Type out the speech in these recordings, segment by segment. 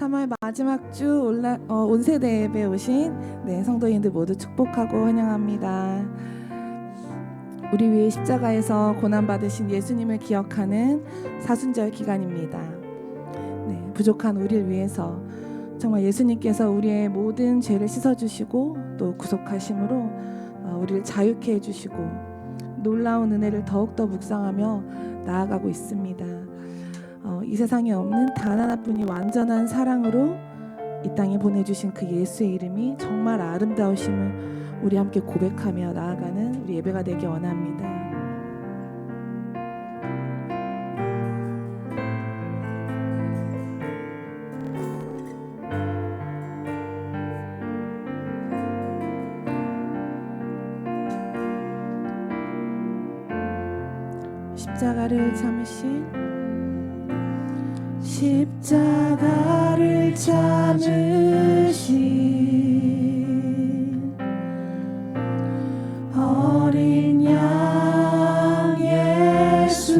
3월 마지막 주 온세대 예배 오신 성도인들 모두 축복하고 환영합니다. 우리 위해 십자가에서 고난받으신 예수님을 기억하는 사순절 기간입니다. 부족한 우리를 위해서 정말 예수님께서 우리의 모든 죄를 씻어주시고 또 구속하심으로 우리를 자유케 해주시고 놀라운 은혜를 더욱더 묵상하며 나아가고 있습니다. 이 세상에 없는 단 하나뿐이 완전한 사랑으로 이 땅에 보내주신 그 예수의 이름이 정말 아름다우심을 우리 함께 고백하며 나아가는 우리 예배가 되기 원합니다. 십자가를 참으신 어린 양 예수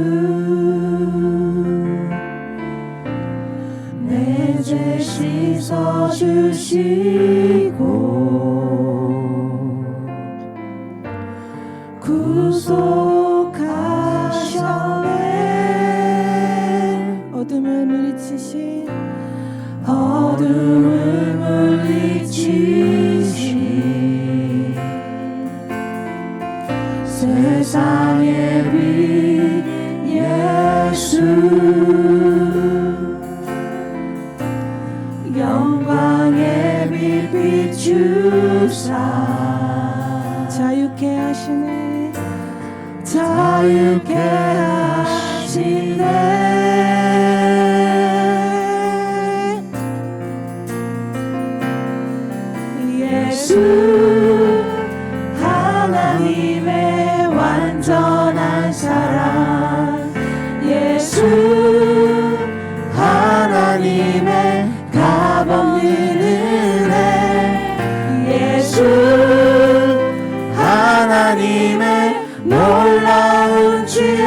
내 죄 씻어주시고 구속하셨네. 어둠을 물리치신 세상의 빛 예수 영광의 빛 비추사 자유케 하시네. 예수 하나님의 완전한 사랑, 예수 하나님의 값없는 은혜, 예수 하나님의 놀라운 지혜,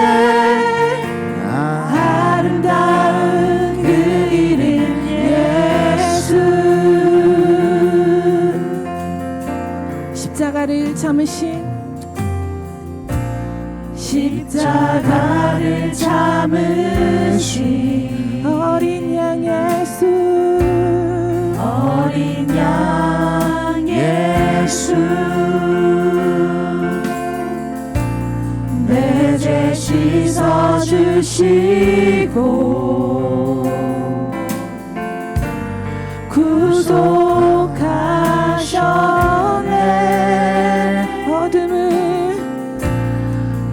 아름다운 그 이름 예수. 십자가를 참으신 어린 양 예수, 어린 양 예수 내 죄 씻어주시고 구속하셨네.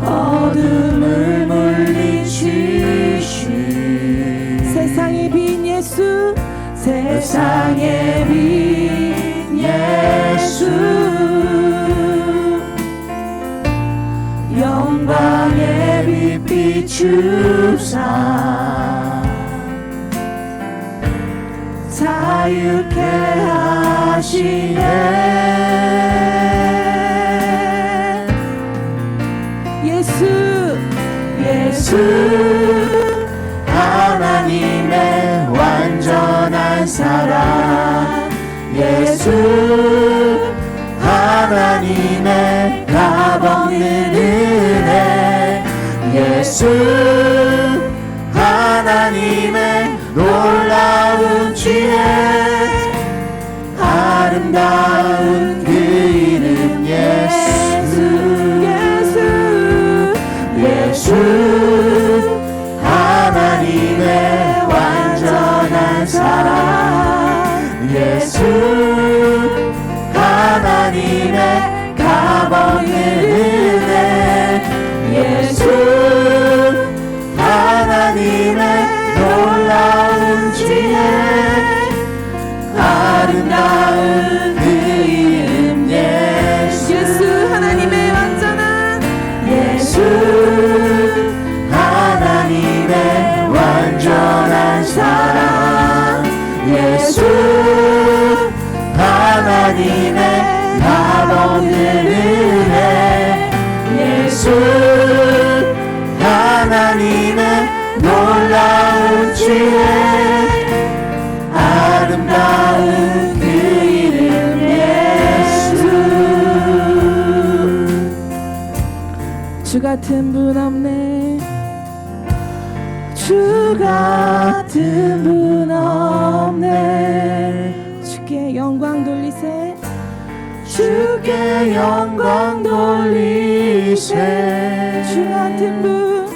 어둠을 물리치신 세상의 빛 예수, 세상의 빛 예수 영광의 빛 비추사 자유케 하시네. 예수 하나님의 완전한 사랑, 예수 하나님의 값없는 은혜, 예수 하나님의 놀라운 지혜, 아름다운 그 이름 예수 하나님의 완전한 사랑, 예수 하나님의 값없는 은혜, 예수 주 같은 분 없네. 주 같은 분 없네. 주께 영광 돌리세. 주께 영광 돌리세. 주 같은 분,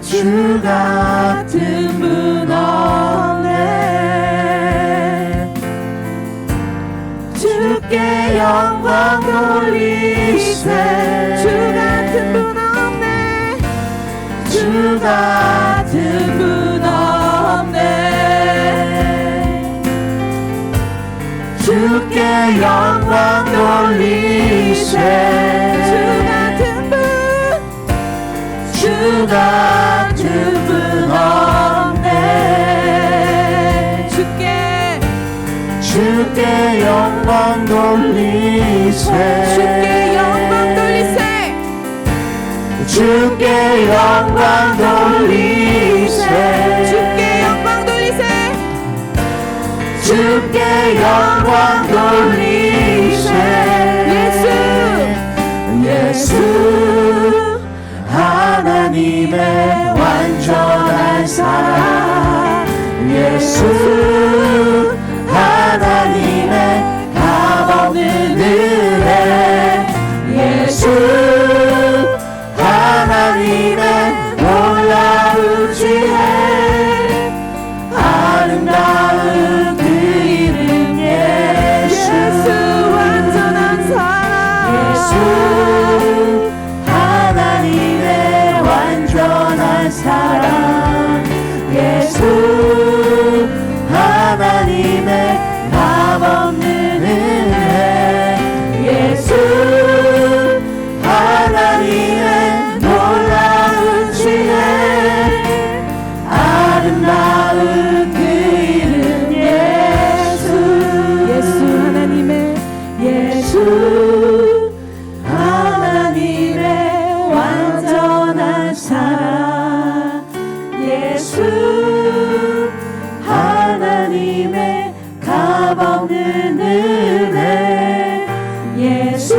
주 같은 분 없네. 주께 영광 돌리세. 주 같은 분 없네. 주 같은 분 없네. 주께 영광 돌리세. 주 같은 분, 주 같은 분 없네. 주께 영광 돌리세. 주께 영광 돌리세. 주께 영광 돌리세. 주께 영광 돌리세. 주께 영광 돌리세. 예수 하나님의 완전한 사랑. 예수 하나님의 값없는 은혜. 예수 하나님의 놀라운 지혜. 아름다운 그 이름 예수. 완전한 사랑. 예수 하나님의 완전한 사랑. 예수 하나님의 값없는 은혜. 예수 하나님의 놀라운 지혜. 아름다운 그 이름 예수. 예수 하나님의 예수 하나님의 완전한 사랑. 예수 하나님의 값없는 은혜. 예수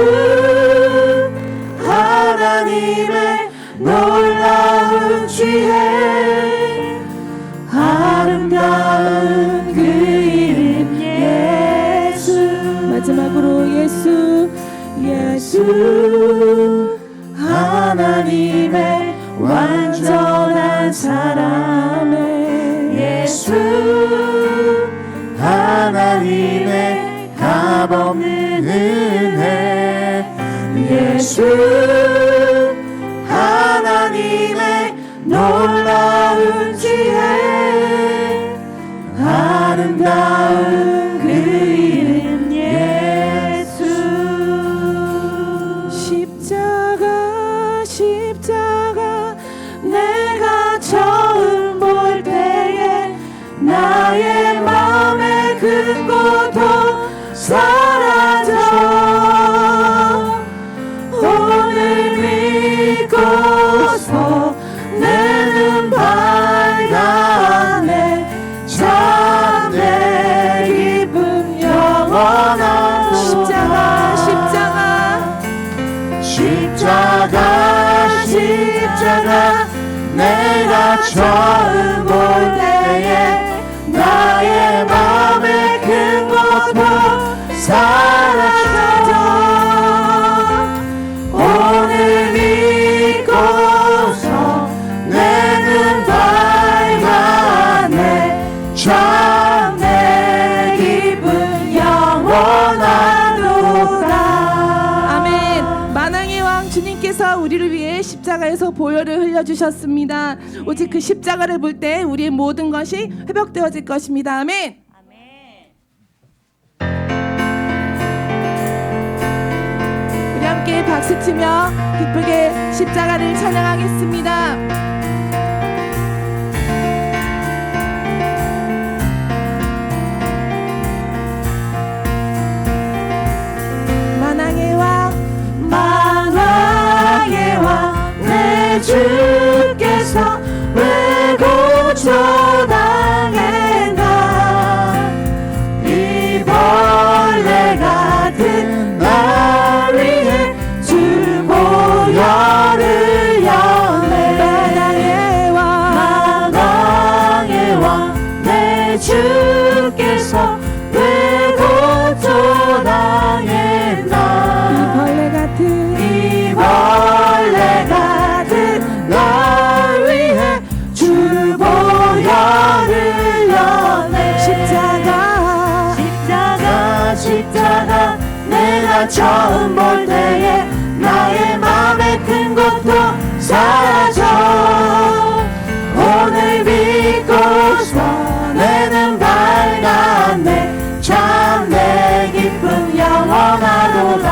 하나님의 놀라운 지혜. 아름다운 그 이름 예수. 마지막으로 예수 하나님의 완전한 사랑. 예수 하나님의 값없는 은혜. 예수 하나님의 놀라운 지혜. 아름다운 그 이름 예수. 십자가 내가 처음 볼 때에 나의 마음의 큰 고통 사라져. 오늘 믿고서 내 눈 밝아내. 참 내 기쁨 영원한 십자가 내가 처음 볼 때에 나의 마음의 큰 고통 사라져. 오늘 믿고서 내 눈 밝아내. 참 내 기쁨 영원하도다. 아멘. 만왕의 왕 주님께서 우리를 위해 십자가에서 보혈을 흘려주셨습니다. 오직 그 십자가를 볼 때 우리의 모든 것이 회복되어질 것입니다. 아멘. 우리 함께 박수치며 기쁘게 십자가를 찬양하겠습니다. 만왕의 왕 내 주께서 왜 고쳐당했나. 이 벌레 같은 날 위해 주 보혈 처음 볼 때에 나의 맘에 큰 고통 사라져. 오늘 믿고서 내는 밝았네. 참 내 기쁨 영원하도다.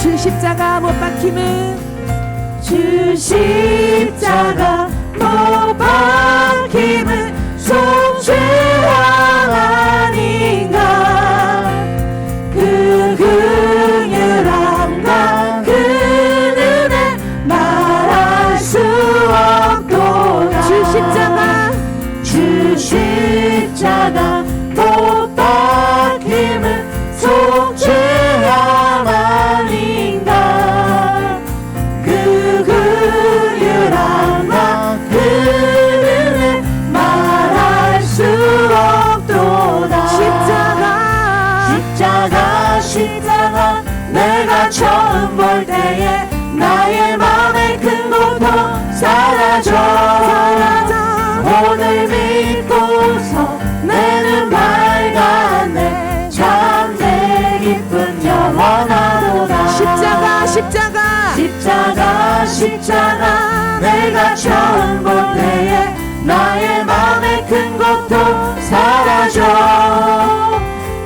주 십자가 못 박힘은 주 십자가 못 박힘은 속죄함 아닌가. 그 긍휼함과 그 은혜 말할 수 없도다. 주 십자가 주 십자가 못 박힘은 속죄함 아닌가. 그 긍휼함과 그 은혜 말할 수 없도다. 십자가 내가 처음 볼 때에 나의 맘에 큰 고통 사라져. 오늘 믿고서 내는 밝았네. 참 내 기쁨 영원하도다. 십자가 내가 처음 볼 때에 나의 맘에 큰 고통 사라져.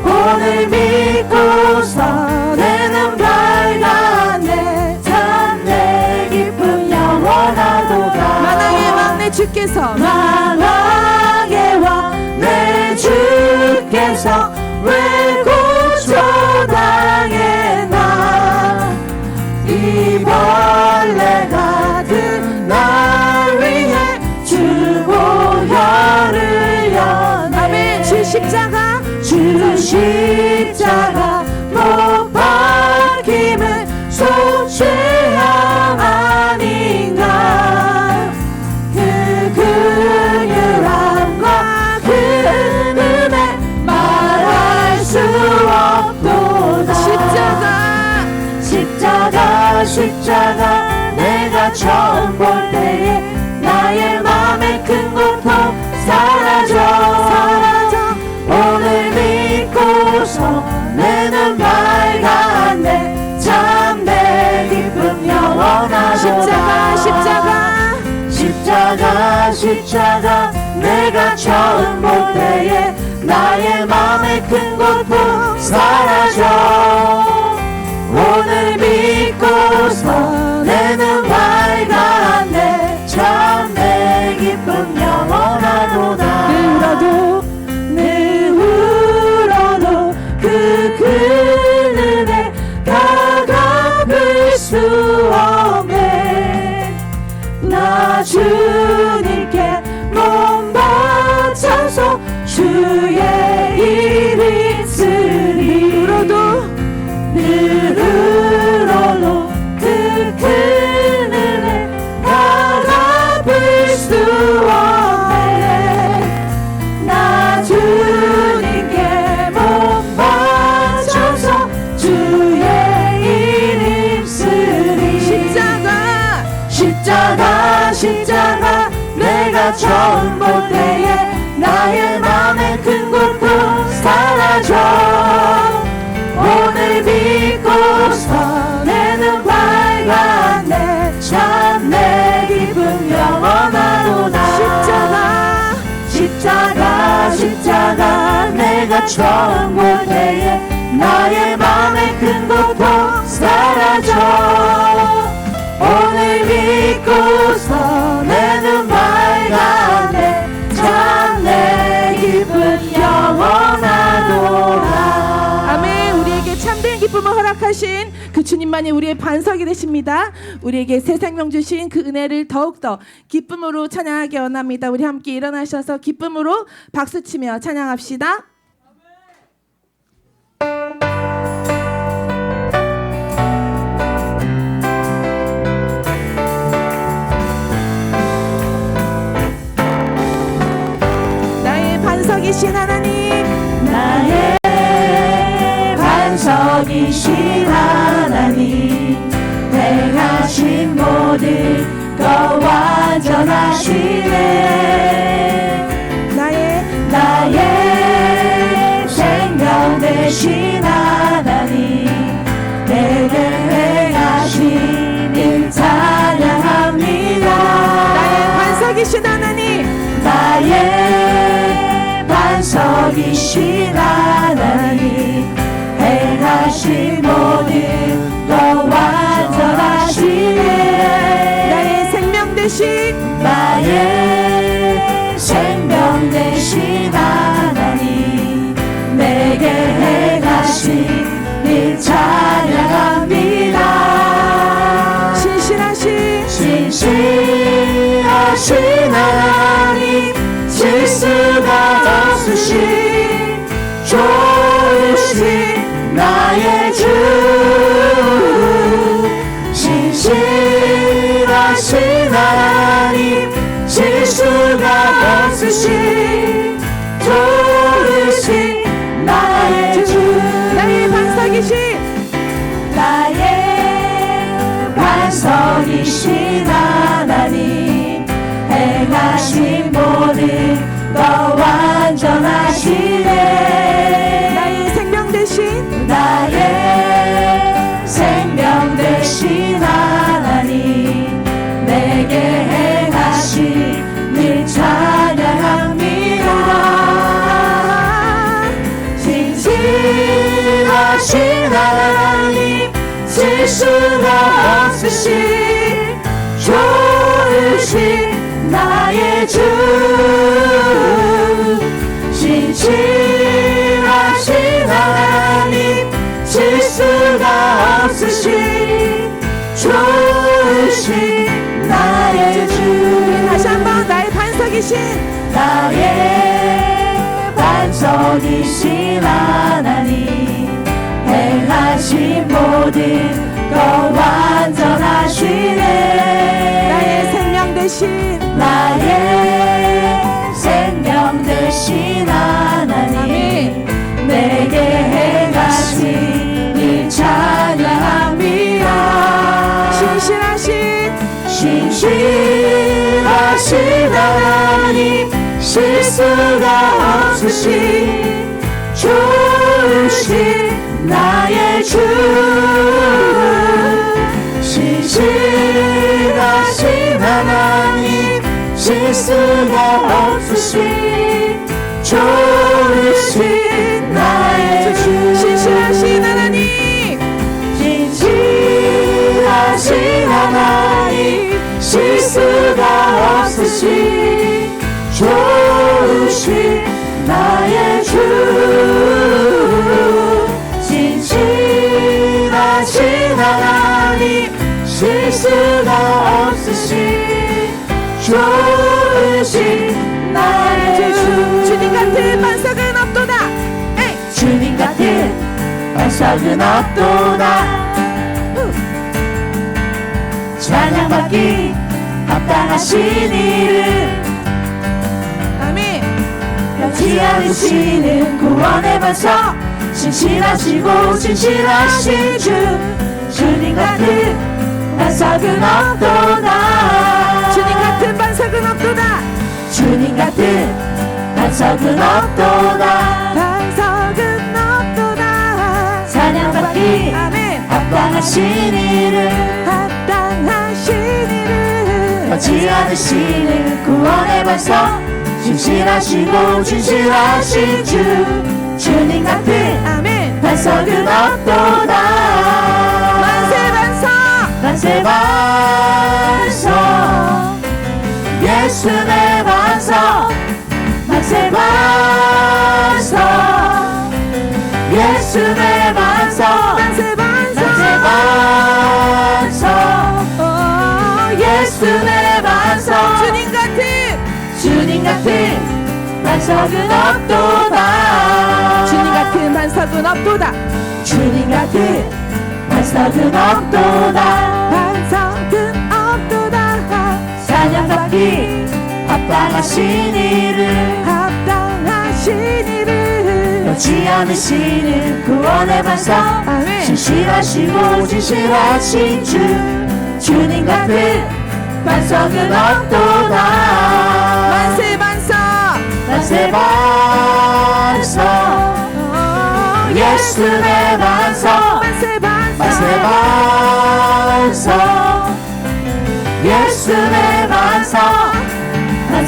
오늘 믿고서 내는 밝았네. 참 내 기쁨 영원하도다. 만왕의 왕 내 주께서 만왕의 왕 내 주께서 왜 고초당했나. 이 벌레 같은 날 위해 주 보혈을 연해. 아멘. 주 십자가 못 박힘은 속죄함 아닌가. 그 긍휼함과 그 은혜 말할 수 없도다. 십자가 내가 처음 볼 때에 나의 맘에 큰 고통 사라져. 오늘 믿고서 내는 밝았네. 참 내 기쁨 영원하도다. 십자가 내가 처음 볼 때에 나의 맘에 큰 고통 사라져. 오늘 믿고서 내는 밝았네. 참 내 기쁨 영원하도다. 늘 울어도 그 은혜 다 갚을 수 없네. 나 주님께 몸 바쳐서 주의 이름 쓰리. 늘 울어도 그 큰 은혜 다 갚을 수 없네. 나 주님께 몸 바쳐서 주의 이름 쓰리. 십자가 내가 처음 볼 때에 나의 맘에 큰 고통 사라져. 오늘 믿고서 내는 밝았네. 참 내 기쁨 영원하도다. 십자가 내가 처음 볼 때에 나의 맘에 큰 고통 사라져. 오늘 믿고서 내는 밝았네. 참 내 기쁨 영원하도다. 아멘. 우리에게 참된 기쁨을 허락하신 그 주님만이 우리의 반석이 되십니다. 우리에게 새 생명 주신 그 은혜를 더욱더 기쁨으로 찬양하기 원합니다. 우리 함께 일어나셔서 기쁨으로 박수치며 찬양합시다. 나의 반석이신 하나님, 나의 반석이신 반석이신 하나님, 나의 반석이신 하나님, 행하신 모든 것 완전하시네. 나의 생명 되신 나의 생명 되신 하나님, 내게 행하신 일 찬양합니다. 신실하신 하나님, 실수가 없으신 좋으신 나의 주, 신실하신 하나님, 실수가 없으신 좋으신 나의 주, 나의 반석이신 나의 반석이신 하나님, 행하신 모든 것 완전하시네. 나의 생명 되신 나의 생명 되신 하나님, 내게 행하신 일 찬양합니다. 신실하신 하나님, 실수가 없으신 좋으신 나의 주, 신실하신 하나님, 실수가 없으신 좋으신 나의 주. 다시 한번 나의 반석이신 나의 반석이신 하나님, 행하신 모든 것 완전하시네. 나의 생명 되신 나의 생명 되신 하나님, 내게 행하신 일 찬양합니다. 신실하신 하나님, 실수가 없으신 좋으신 나의 주, 신실하신 하나님, 실수가 없으신 좋으신 나의 주, 신실하신 하나님, 신실하신 하나님, 실수가 없으신 좋으신 나의 주, 신실하신 하나님, 실수가 없으신 좋으신 나의 주. 주님 같은 반석은 없도다. 에이! 주님 같은 반석은 없도다. 찬양받기 합당하신 이름, 아멘. 변치 않으시는 구원의 반석, 신실하시고 진실하신 주, 주님 같은 반석은 없도다. 주님 같은 반석은 없도다. 주님 같은 반석은 없도다. 반석은 없도다. 찬양받기 아멘. 합당하신 이름, 합당하신 이름. 변치 않으시는 구원의 반석, 신실하시고 진실하신 주, 주님 같은 아멘. 반석은 없도다. 만세 반석. 만세 반석, 예수 내 반석, 만세 반석, 예수 내 반석, 만세 반석. 만세 반석, 예수 내 반석, 주님 같은 반석은 없도다. 주님 같은 반석은 없도다. 주님 같은 반석은 없도다. 반석은 없도다. 찬양받기 합당하신 이름, 합당하신 이름. 변치 않으시는 구원의 반석, 아멘. 신실하시고 진실하신 주, 주님 같은 반석은 없도다. 만세 반석. 만세 반석, 예수 내 반석, 만세 반석. 만세 반석, 예수 내 반석,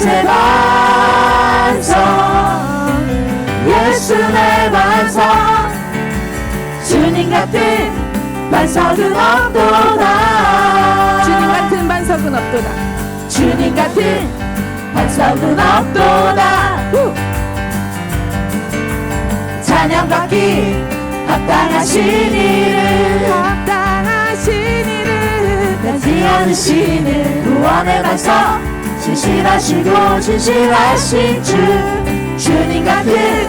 만세 반석 예수 내 반석 주님 같은 반석은 없도다 주님 같은 반석은 없도다 주님 같은 반석은 없도다 찬양받기 합당하신 이름 합당하신 이름 변치 않으시는 구원의 반석 진실하시고 진실하신 주 주님 같은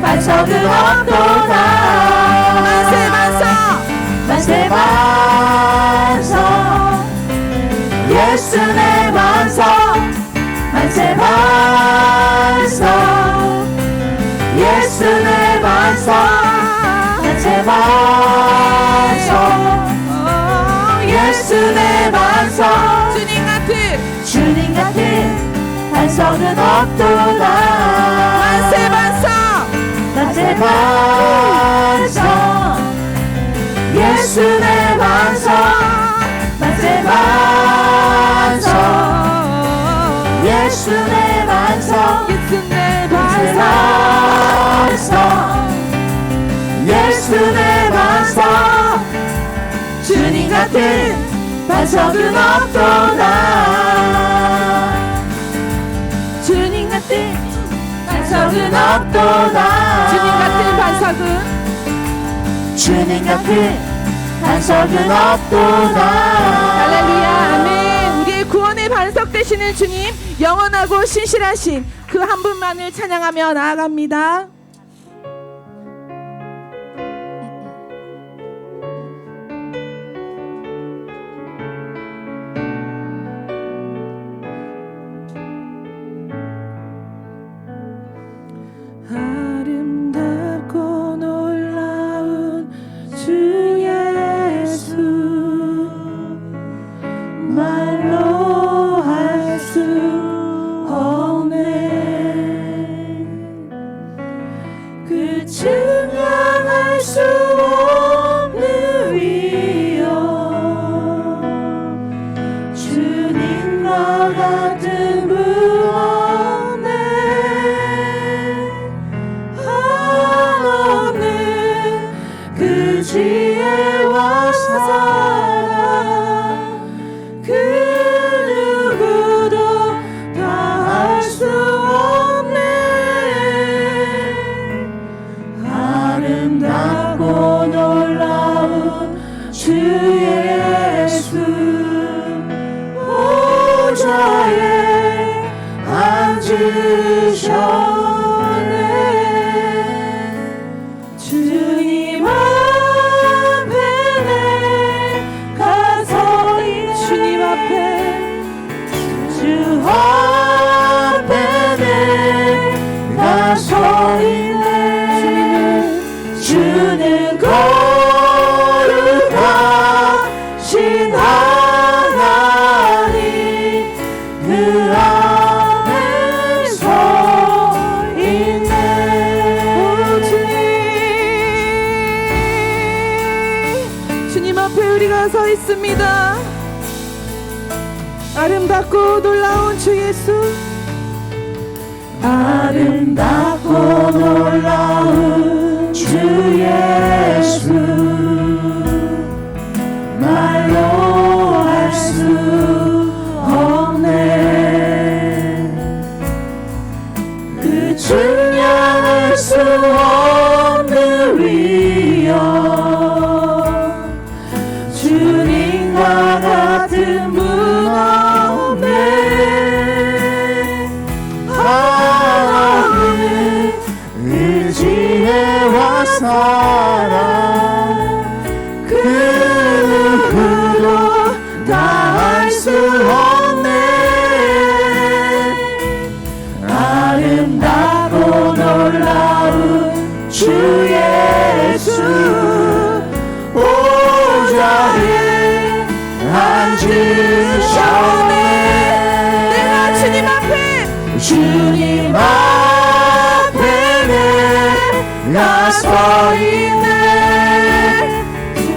반석은 없도다 만세 반석 만세 반석 예수 내 반석 만세 반석 예수 내 반석 만세 반석 예수 내 반석 주님 같은 반석은 없도다 만세 반석 만세 반석 예수 내 반석 만세 반석 예수 내 반석 예수 내 만세 반석 반석 예수 내 반석 주님 같은 반석은 없도다 주님 같은 반석은 없도다 주님 같은 반석은 주님 같은 반석은 없도다 할렐루야 아멘 우리의 구원의 반석 되시는 주님 영원하고 신실하신 그 한 분만을 찬양하며 나아갑니다. 아름답고 놀라운 주 예수 말로 할 수 없네 그 증명할 수 없는 위엄 주님과 같은 분 없네 한없는 그 지혜와 사랑 그 누구도 다 할 수 없네 아름답고 놀라운 주 예수 보좌에 앉으셨네 주님 앞에 내가 서 있네 주님 앞에 주 앞에 내가 서 있네 주는 거룩하신 하나님 그 안에 서 있네 오 주님 앞에 우리가 서 있습니다 아름답고 놀라운 주 예수 아름답고 놀라운 주 예수 말로 할 수 없네 그 증명할 수 없는 위엄 주님과 같은 분 없네 하나님은 의지와 사랑 그 누구도 다 할 수 없네 아름답고 놀라운 주 예수 보좌에 앉으셨네 내가 주님 앞에 내가 서 있네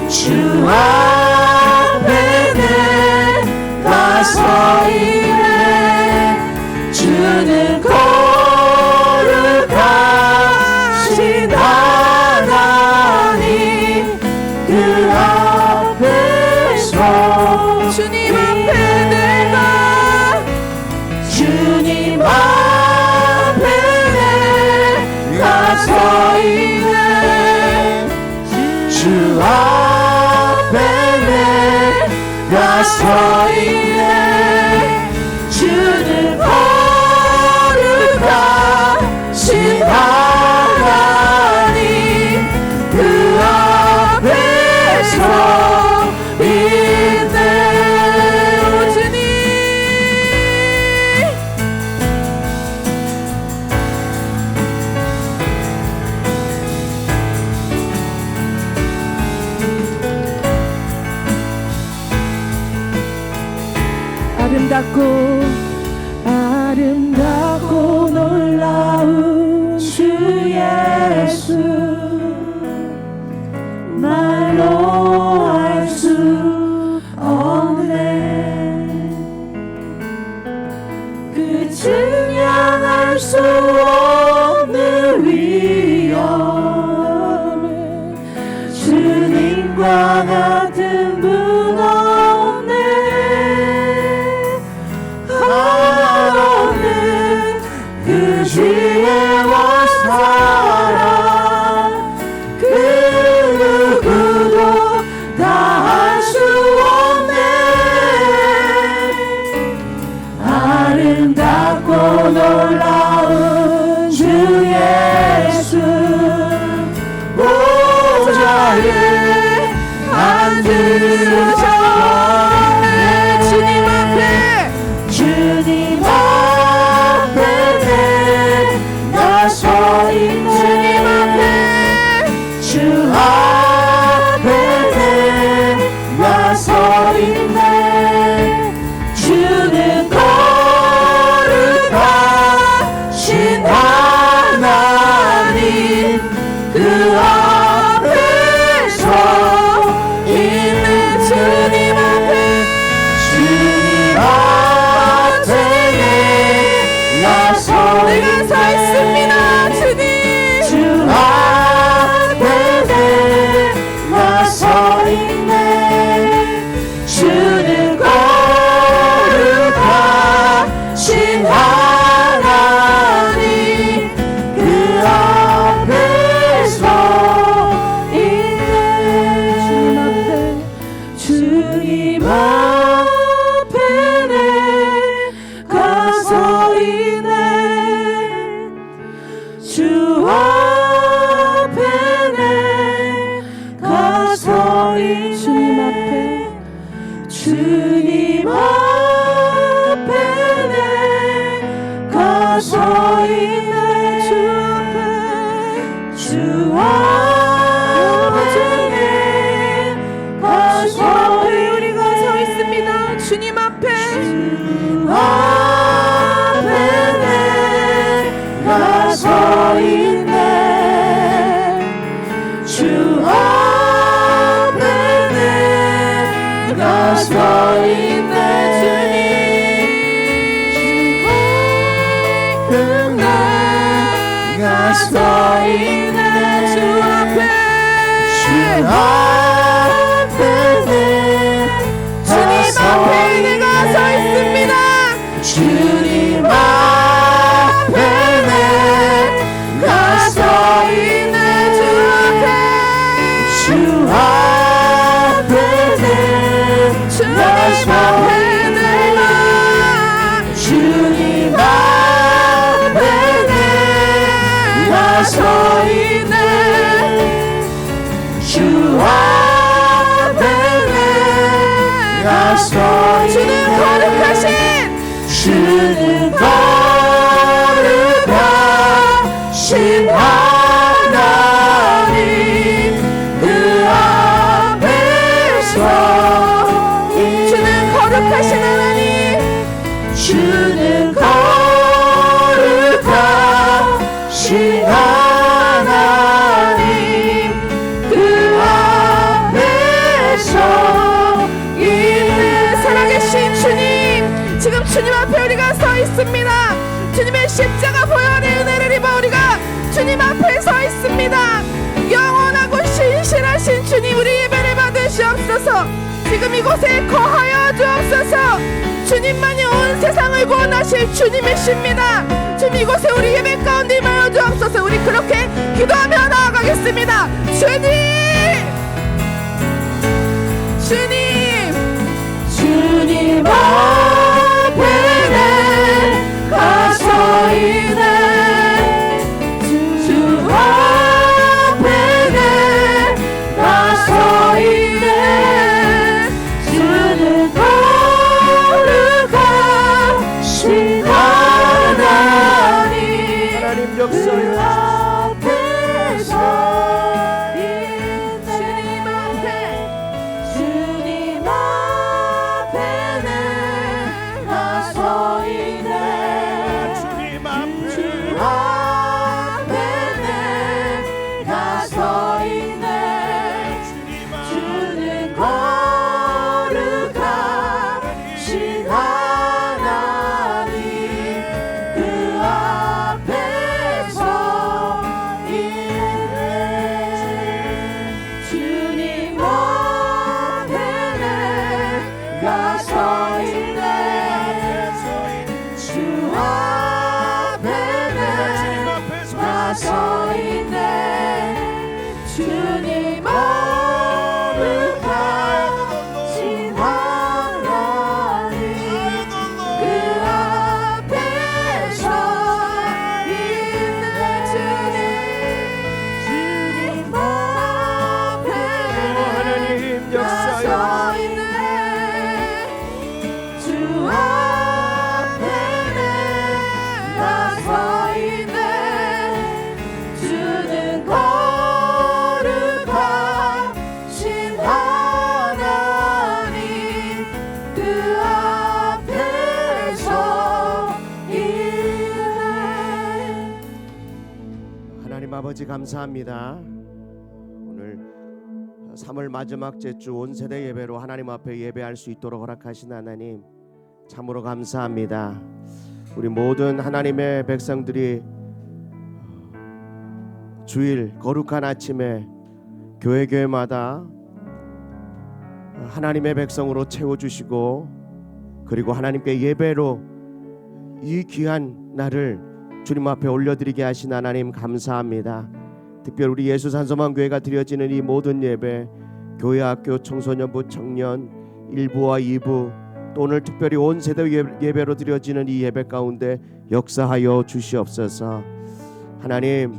주 앞에 내가 서 있네 주 주님 앞에 내가 주님 앞에 내가 서 있네 주 앞에 내가 서 있네 주는 거룩하신 하나님 그 앞에 서 있네 오 주님 아름답고 놀라운 주 예수 말로 알 수 없네 그 증량할 수 없는 위엄에 주님과 같은 분 없네 그 지혜와 사랑 그 누구도 다 할 수 없네 아름답고 놀라운 주 예수 보좌에 앉으셨네 주님 앞에 주님 앞에 내가 서 있네 주님 앞에 주 앞에 내가 서 있네 주는 거룩하신 하나님 그 앞에 서 있는 주님 앞에 주님 앞에 내가 서 있습니다 주님 주 앞에 내가 서 있네 주는 거룩하신 하나님 그 앞에 서 있네 주님 앞에 내가 서 있네 주 앞에 내가 서 있네 주님 앞에 내가 서 있네 주 앞에 내가 서 우리가 서 있습니다 주님 앞에 내가 서 있네 주 앞에 내가 서 있네 주님 내가 서 있네 주 앞에 내가 서 있습니다 주님 앞에 내가 서 있네 주 앞에 내가 서 있네 주님 앞에 내가 서 있네 주 앞에 내가 서 있네 주는 거룩하신 하나님 그 앞에서 주는 거룩하신 하나님 주는 거룩하신 하나님 그 앞에서 있는 살아계신 주님 지금 주님 앞에 우리가 서 있습니다 주님의 십자가 보혈의 은혜를 입어 우리가 주님 앞에 서 있습니다 영원하고 신실하신 주님 우리 예배를 받으시옵소서 지금 지금 이곳에 거하여 주옵소서. 주님만이 온 세상을 구원하실 주님이십니다. 주님 이곳에 우리 예배 가운데 임하여 주옵소서. 우리 그렇게 기도하며 나아가겠습니다. 주님 앞에 내가 서있네. 주 앞에 내가 서있네. 주는 거룩하신 하나님 역사여 앞에 서있네. 주님 앞에 내가 서있네. 주님 주 앞에 앞에 내가 서있네. 주는 거룩하신 하나님 그 앞에 서있네. 주님 앞에 내가 서있네. 주 앞에 내가 서있네. 주님 거룩하신 하나님 그 앞에 서있네. 주님 앞에 하나님 내가 역사여 서있네. 주 앞에 내가 서있네. 주는 거룩하신 하나님 그 앞에 서있네. 하나님 아버지 감사합니다. 오늘 3월 마지막 제주 온 세대 예배로 하나님 앞에 예배할 수 있도록 허락하신 하나님 참으로 감사합니다. 우리 모든 하나님의 백성들이 주일 거룩한 아침에 교회마다 하나님의 백성으로 채워주시고 그리고 하나님께 예배로 이 귀한 날을 주님 앞에 올려드리게 하신 하나님 감사합니다. 특별히 우리 예수산소만교회가 드려지는 이 모든 예배, 교회, 학교, 청소년부, 청년 1부와 2부 또 오늘 특별히 온 세대 예배로 드려지는 이 예배 가운데 역사하여 주시옵소서. 하나님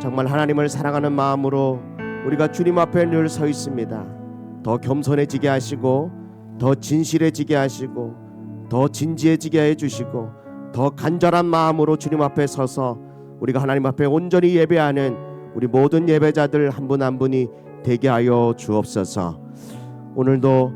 정말 하나님을 사랑하는 마음으로 우리가 주님 앞에 늘 서 있습니다. 더 겸손해지게 하시고 더 진실해지게 하시고 더 진지해지게 해주시고 더 간절한 마음으로 주님 앞에 서서 우리가 하나님 앞에 온전히 예배하는 우리 모든 예배자들 한 분 한 분이 되게 하여 주옵소서. 오늘도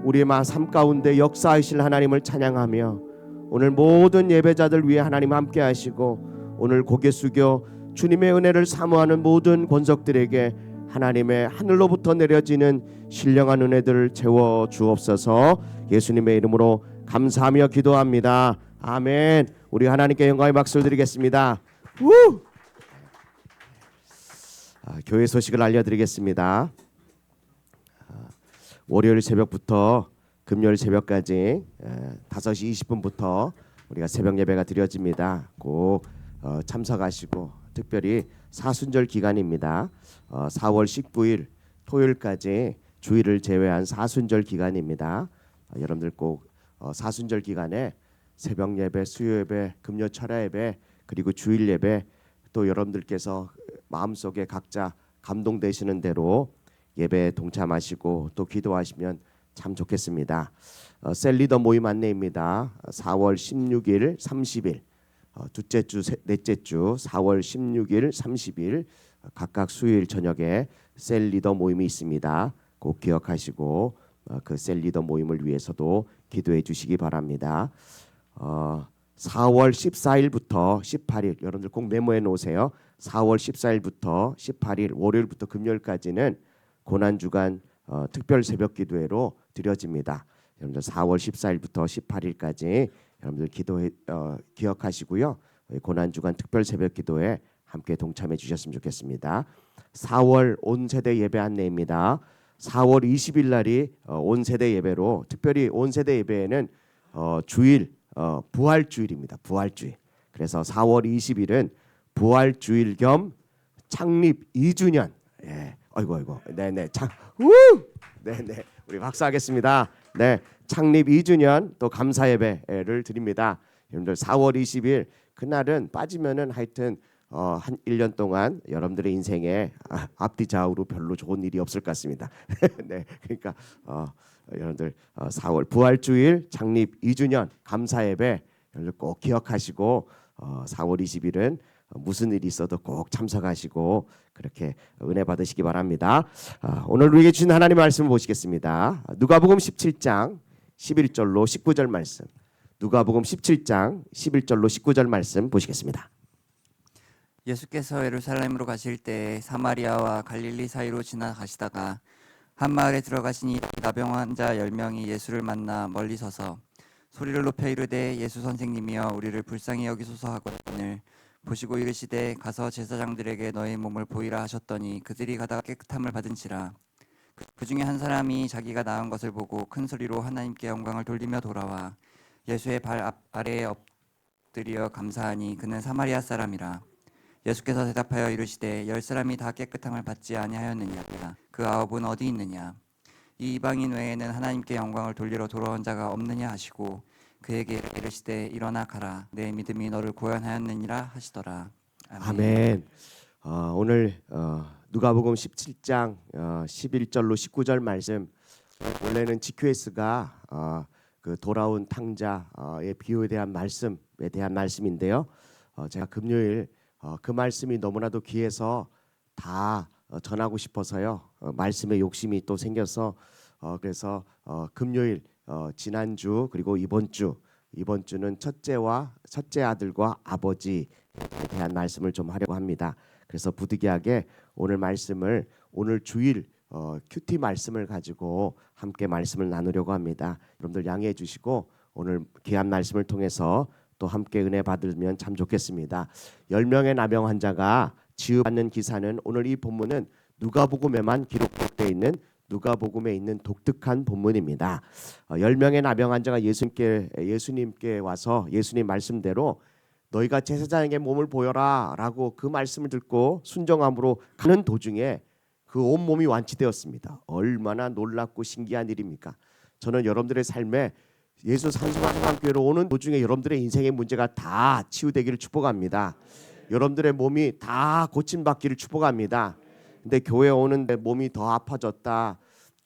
우리의 삶 가운데 역사하실 하나님을 찬양하며 오늘 모든 예배자들 위해 하나님 함께 하시고 오늘 고개 숙여 주님의 은혜를 사모하는 모든 권속들에게 하나님의 하늘로부터 내려지는 신령한 은혜들을 채워 주옵소서. 예수님의 이름으로 감사하며 기도합니다. 아멘. 우리 하나님께 영광의 박수를 드리겠습니다. 교회 소식을 알려드리겠습니다. 월요일 새벽부터 금요일 새벽까지 5시 20분부터 우리가 새벽 예배가 드려집니다. 꼭 참석하시고 특별히 사순절 기간입니다. 4월 19일 토요일까지 주일을 제외한 사순절 기간입니다. 여러분들 꼭 사순절 기간에 새벽 예배, 수요 예배, 금요 철야 예배 그리고 주일 예배 또 여러분들께서 마음속에 각자 감동되시는 대로 예배에 동참하시고 또 기도하시면 참 좋겠습니다. 셀리더 모임 안내입니다. 4월 16일, 30일 둘째 주, 넷째 주 4월 16일, 30일 각각 수요일 저녁에 셀리더 모임이 있습니다. 꼭 기억하시고 그 셀리더 모임을 위해서도 기도해 주시기 바랍니다. 4월 14일부터 18일 여러분들 꼭 메모해 놓으세요. 4월 14일부터 18일 월요일부터 금요일까지는 고난주간 특별 새벽 기도회로 드려집니다. 여러분들 4월 14일부터 18일까지 여러분들 기억하시고요. 고난주간 특별 새벽 기도회 함께 동참해 주셨으면 좋겠습니다. 4월 온 세대 예배 안내입니다. 4월 20일 날이 온 세대 예배로, 특별히 온 세대 예배에는 주일 부활 주일입니다. 부활 주일. 그래서 4월 20일은 부활 주일 겸 창립 2주년. 예. 아이고. 네네. 네네. 우리 박수하겠습니다. 네. 창립 2주년 또 감사 예배를 드립니다. 여러분들 4월 20일 그날은 빠지면은 하여튼 한 1년 동안 여러분들의 인생에 앞뒤 좌우로 별로 좋은 일이 없을 것 같습니다. 네. 그러니까 여러분들 4월 부활주일 창립 2주년 감사 예배 여러분들 꼭 기억하시고 4월 20일은 무슨 일이 있어도 꼭 참석하시고 그렇게 은혜 받으시기 바랍니다. 오늘 우리에게 주신 하나님의 말씀을 보시겠습니다. 누가복음 17장 11절로 19절 말씀. 누가복음 17장 11절로 19절 말씀 보시겠습니다. 예수께서 예루살렘으로 가실 때 사마리아와 갈릴리 사이로 지나가시다가 한 마을에 들어가시니 나병 환자 10명이 예수를 만나 멀리 서서 소리를 높여 이르되 예수 선생님이여 우리를 불쌍히 여기소서 하거늘 보시고 이르시되 가서 제사장들에게 너의 몸을 보이라 하셨더니 그들이 가다가 깨끗함을 받은지라. 그 중에 한 사람이 자기가 나은 것을 보고 큰 소리로 하나님께 영광을 돌리며 돌아와 예수의 발 아래에 엎드려 감사하니 그는 사마리아 사람이라. 예수께서 대답하여 이르시되 10사람이 다 깨끗함을 받지 아니하였느냐? 그 9은 어디 있느냐? 이 이방인 외에는 하나님께 영광을 돌리러 돌아온 자가 없느냐 하시고 그에게 이르시되 일어나 가라 내 믿음이 너를 구원하였느니라 하시더라. 아멘. 오늘 누가복음 17장 11절로 19절 말씀, 원래는 GQS가 그 돌아온 탕자의 비유에 대한 말씀인데요. 제가 금요일 그 말씀이 너무나도 귀해서 다 전하고 싶어서요. 말씀에 욕심이 또 생겨서 그래서 금요일 지난주 그리고 이번 주는 첫째 아들과 아버지에 대한 말씀을 좀 하려고 합니다. 그래서 부득이하게 오늘 말씀을 오늘 주일 큐티 말씀을 가지고 함께 말씀을 나누려고 합니다. 여러분들 양해해 주시고 오늘 귀한 말씀을 통해서 또 함께 은혜 받으면 참 좋겠습니다. 10명의 나병 환자가 치유받는 기사는 오늘 이 본문은 누가복음에만 기록되어 있는 누가복음에 있는 독특한 본문입니다. 10명의 나병 환자가 예수님께 와서 예수님 말씀대로 너희가 제사장에게 몸을 보여라 라고 그 말씀을 듣고 순종함으로 가는 도중에 그 온몸이 완치되었습니다. 얼마나 놀랍고 신기한 일입니까? 저는 여러분들의 삶에 예수 산소마성교회로 오는 도중에 여러분들의 인생의 문제가 다 치유되기를 축복합니다. 여러분들의 몸이 다 고침받기를 축복합니다. 근데 교회 오는데 몸이 더 아파졌다,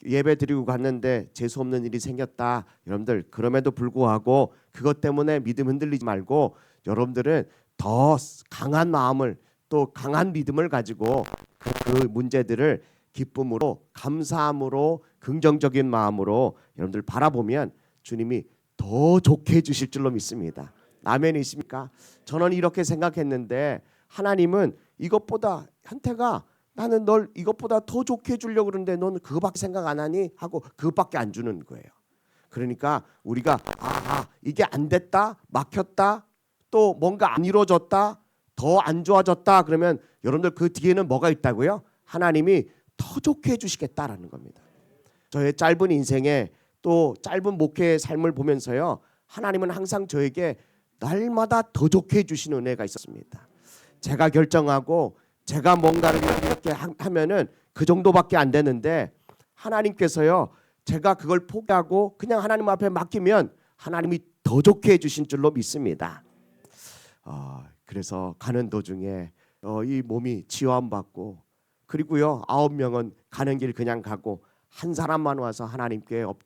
예배 드리고 갔는데 재수 없는 일이 생겼다, 여러분들 그럼에도 불구하고 그것 때문에 믿음 흔들리지 말고 여러분들은 더 강한 마음을 또 강한 믿음을 가지고 그 문제들을 기쁨으로 감사함으로 긍정적인 마음으로 여러분들 바라보면 주님이 더 좋게 해주실 줄로 믿습니다. 아멘이십니까? 저는 이렇게 생각했는데 하나님은 이것보다, 현태가 나는 널 이것보다 더 좋게 해주려고 그러는데 너는 그거밖에 생각 안 하니? 하고 그것밖에 안 주는 거예요. 그러니까 우리가 이게 안 됐다, 막혔다, 또 뭔가 안 이루어졌다, 더 안 좋아졌다 그러면 여러분들 그 뒤에는 뭐가 있다고요? 하나님이 더 좋게 해주시겠다라는 겁니다. 저의 짧은 인생에 또 짧은 목회의 삶을 보면서요, 하나님은 항상 저에게 날마다 더 좋게 해주시는 은혜가 있었습니다. 제가 결정하고 제가 뭔가를 이렇게 하면은 그 정도밖에 안 되는데 하나님께서요, 제가 그걸 포기하고 그냥 하나님 앞에 맡기면 하나님이 더 좋게 해주신 줄로 믿습니다. 그래서 가는 도중에 이 몸이 치유받고, 그리고요 9명은 가는 길 그냥 가고 한 사람만 와서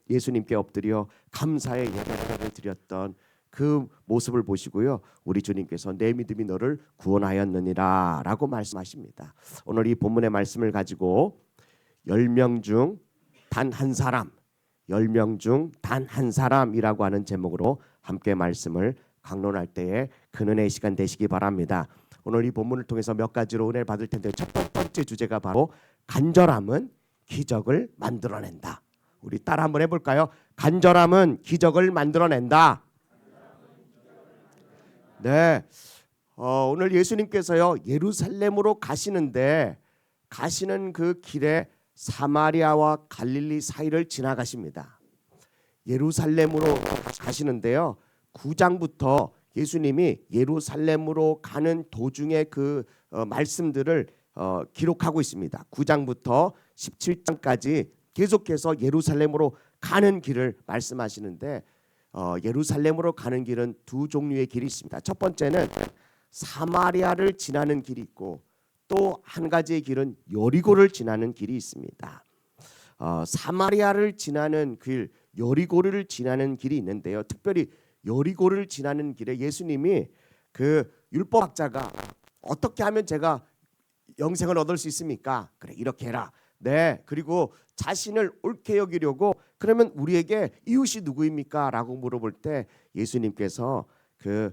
예수님께 엎드려 감사의 예배를 드렸던 그 모습을 보시고요, 우리 주님께서 내 믿음이 너를 구원하였느니라 라고 말씀하십니다. 오늘 이 본문의 말씀을 가지고 10명 중 단 한 사람, 10명 중 단 한 사람이라고 하는 제목으로 함께 말씀을 강론할 때에 큰 은혜의 시간 되시기 바랍니다. 오늘 이 본문을 통해서 몇 가지로 은혜를 받을 텐데, 첫 번째 주제가 바로 간절함은 기적을 만들어낸다. 우리 따라 한번 해볼까요? 간절함은 기적을 만들어낸다. 네, 오늘 예수님께서요 예루살렘으로 가시는 그 길에 사마리아와 갈릴리 사이를 지나가십니다. 예루살렘으로 가시는데요. 9장부터 예수님이 예루살렘으로 가는 도중에 그 말씀들을 기록하고 있습니다. 9장부터 17장까지 계속해서 예루살렘으로 가는 길을 말씀하시는데 예루살렘으로 가는 길은 두 종류의 길이 있습니다. 첫 번째는 사마리아를 지나는 길이 있고 또 한 가지의 길은 여리고를 지나는 길이 있습니다. 사마리아를 지나는 길, 여리고를 지나는 길이 있는데요. 특별히 여리고를 지나는 길에 예수님이 그 율법학자가 어떻게 하면 제가 영생을 얻을 수 있습니까? 그래, 이렇게 해라. 네. 그리고 자신을 옳게 여기려고 그러면 우리에게 이웃이 누구입니까? 라고 물어볼 때 예수님께서 그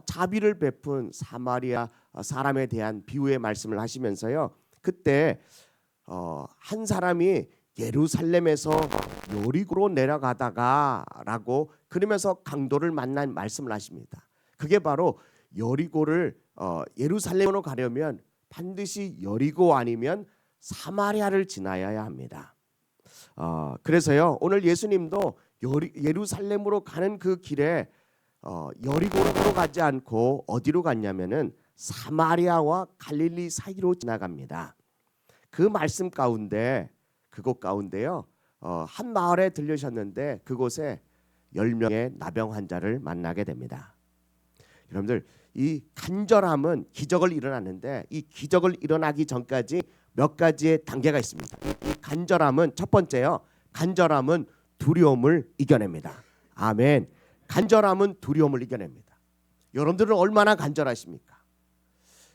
자비를 베푼 사마리아 사람에 대한 비유의 말씀을 하시면서요. 그때 한 사람이 예루살렘에서 여리고로 내려가다가라고 그러면서 강도를 만난 말씀을 하십니다. 그게 바로 여리고를 예루살렘으로 가려면 반드시 여리고 아니면 사마리아를 지나야 합니다. 그래서요 오늘 예수님도 예루살렘으로 가는 그 길에 여리고로 가지 않고 어디로 갔냐면은 사마리아와 갈릴리 사이로 지나갑니다. 그 말씀 가운데 그곳 가운데요 한 마을에 들르셨는데 그곳에 10명의 나병 환자를 만나게 됩니다. 여러분들 이 간절함은 기적을 일어나는데 이 기적을 일어나기 전까지 몇 가지의 단계가 있습니다. 이 간절함은 첫 번째요. 간절함은 두려움을 이겨냅니다. 아멘. 간절함은 두려움을 이겨냅니다. 여러분들은 얼마나 간절하십니까?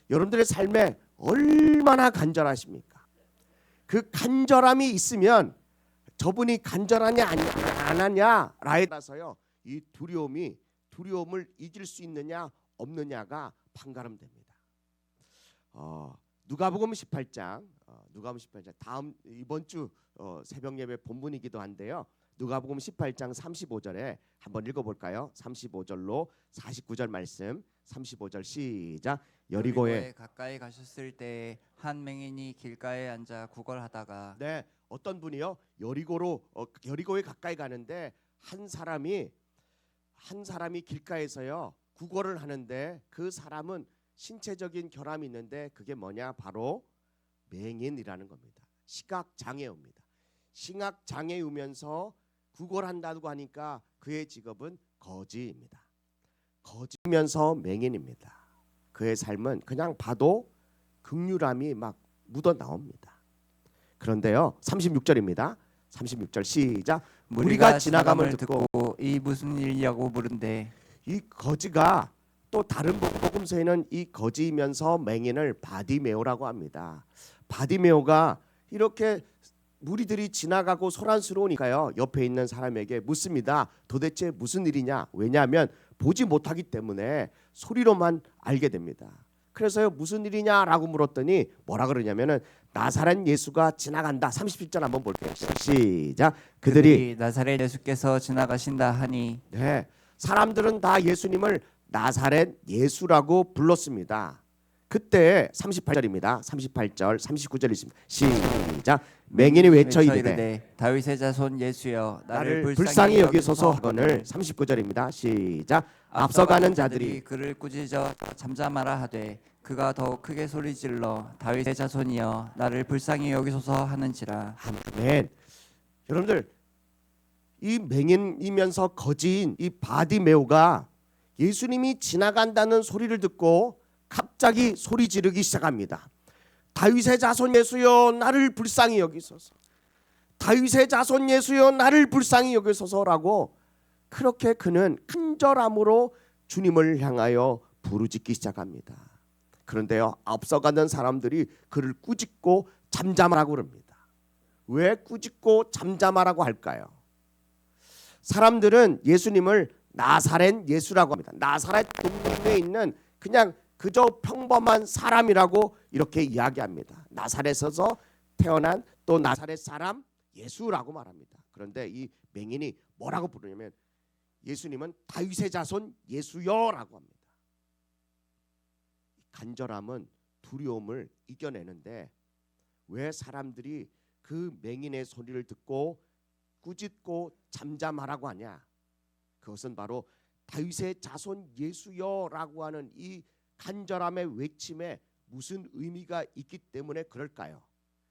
여러분들의 삶에 얼마나 간절하십니까? 그 간절함이 있으면 저분이 간절하냐 안 하냐라에 따라서요. 이 두려움을 이길 수 있느냐 없느냐가 판가름됩니다. 누가복음 18장 다음 이번 주 새벽 예배 본문이기도 한데요. 누가복음 18장 35절에 한번 읽어볼까요? 35절로 49절 말씀 35절 시작. 여리고에 가까이 가셨을 때 한 맹인이 길가에 앉아 구걸하다가 네 어떤 분이요 여리고에 가까이 가는데 한 사람이 길가에서요 구걸을 하는데 그 사람은 신체적인 결함이 있는데 그게 뭐냐 바로 맹인이라는 겁니다. 시각장애우입니다. 시각장애우면서 구걸한다고 하니까 그의 직업은 거지입니다. 거지면서 맹인입니다. 그의 삶은 그냥 봐도 긍휼함이 막 묻어 나옵니다. 그런데요 36절입니다. 36절 시작. 무리가 지나감을 듣고 이 무슨 일이냐고 물은데 이 거지가 또 다른 복음서에는 이 거지이면서 맹인을 바디메오라고 합니다. 바디메오가 이렇게 무리들이 지나가고 소란스러우니까요 옆에 있는 사람에게 묻습니다. 도대체 무슨 일이냐? 왜냐하면 보지 못하기 때문에 소리로만 알게 됩니다. 그래서요 무슨 일이냐라고 물었더니 뭐라 그러냐면은 나사렛 예수가 지나간다. 37절 한번 볼게요. 시작. 그들이 나사렛 예수께서 지나가신다 하니 네 사람들은 다 예수님을 나사렛 예수라고 불렀습니다. 그때 38절입니다. 38절 39절 있습니다. 시작. 맹인이 외쳐 이르되 다윗의 자손 예수여 나를 불쌍히 여기소서 하거늘 39절입니다. 시작. 앞서가는 자들이 그를 꾸짖어 잠잠하라 하되 그가 더욱 크게 소리질러 다윗의 자손이여 나를 불쌍히 여기소서 하는지라. 아멘. 여러분들 이 맹인이면서 거지인 이 바디메오가 예수님이 지나간다는 소리를 듣고 갑자기 소리 지르기 시작합니다. 다윗의 자손 예수여 나를 불쌍히 여기소서. 다윗의 자손 예수여 나를 불쌍히 여기소서라고 그렇게 그는 간절함으로 주님을 향하여 부르짖기 시작합니다. 그런데요 앞서가는 사람들이 그를 꾸짖고 잠잠하라고 그럽니다. 왜 꾸짖고 잠잠하라고 할까요? 사람들은 예수님을 나사렛 예수라고 합니다. 나사렛 동네에 있는 그냥 그저 평범한 사람이라고 이렇게 이야기합니다. 나사렛에서 태어난 또 나사렛 사람 예수라고 말합니다. 그런데 이 맹인이 뭐라고 부르냐면 예수님은 다윗의 자손 예수여라고 합니다. 간절함은 두려움을 이겨내는데 왜 사람들이 그 맹인의 소리를 듣고 꾸짖고 잠잠하라고 하냐? 그것은 바로 다윗의 자손 예수여라고 하는 이 간절함의 외침에 무슨 의미가 있기 때문에 그럴까요?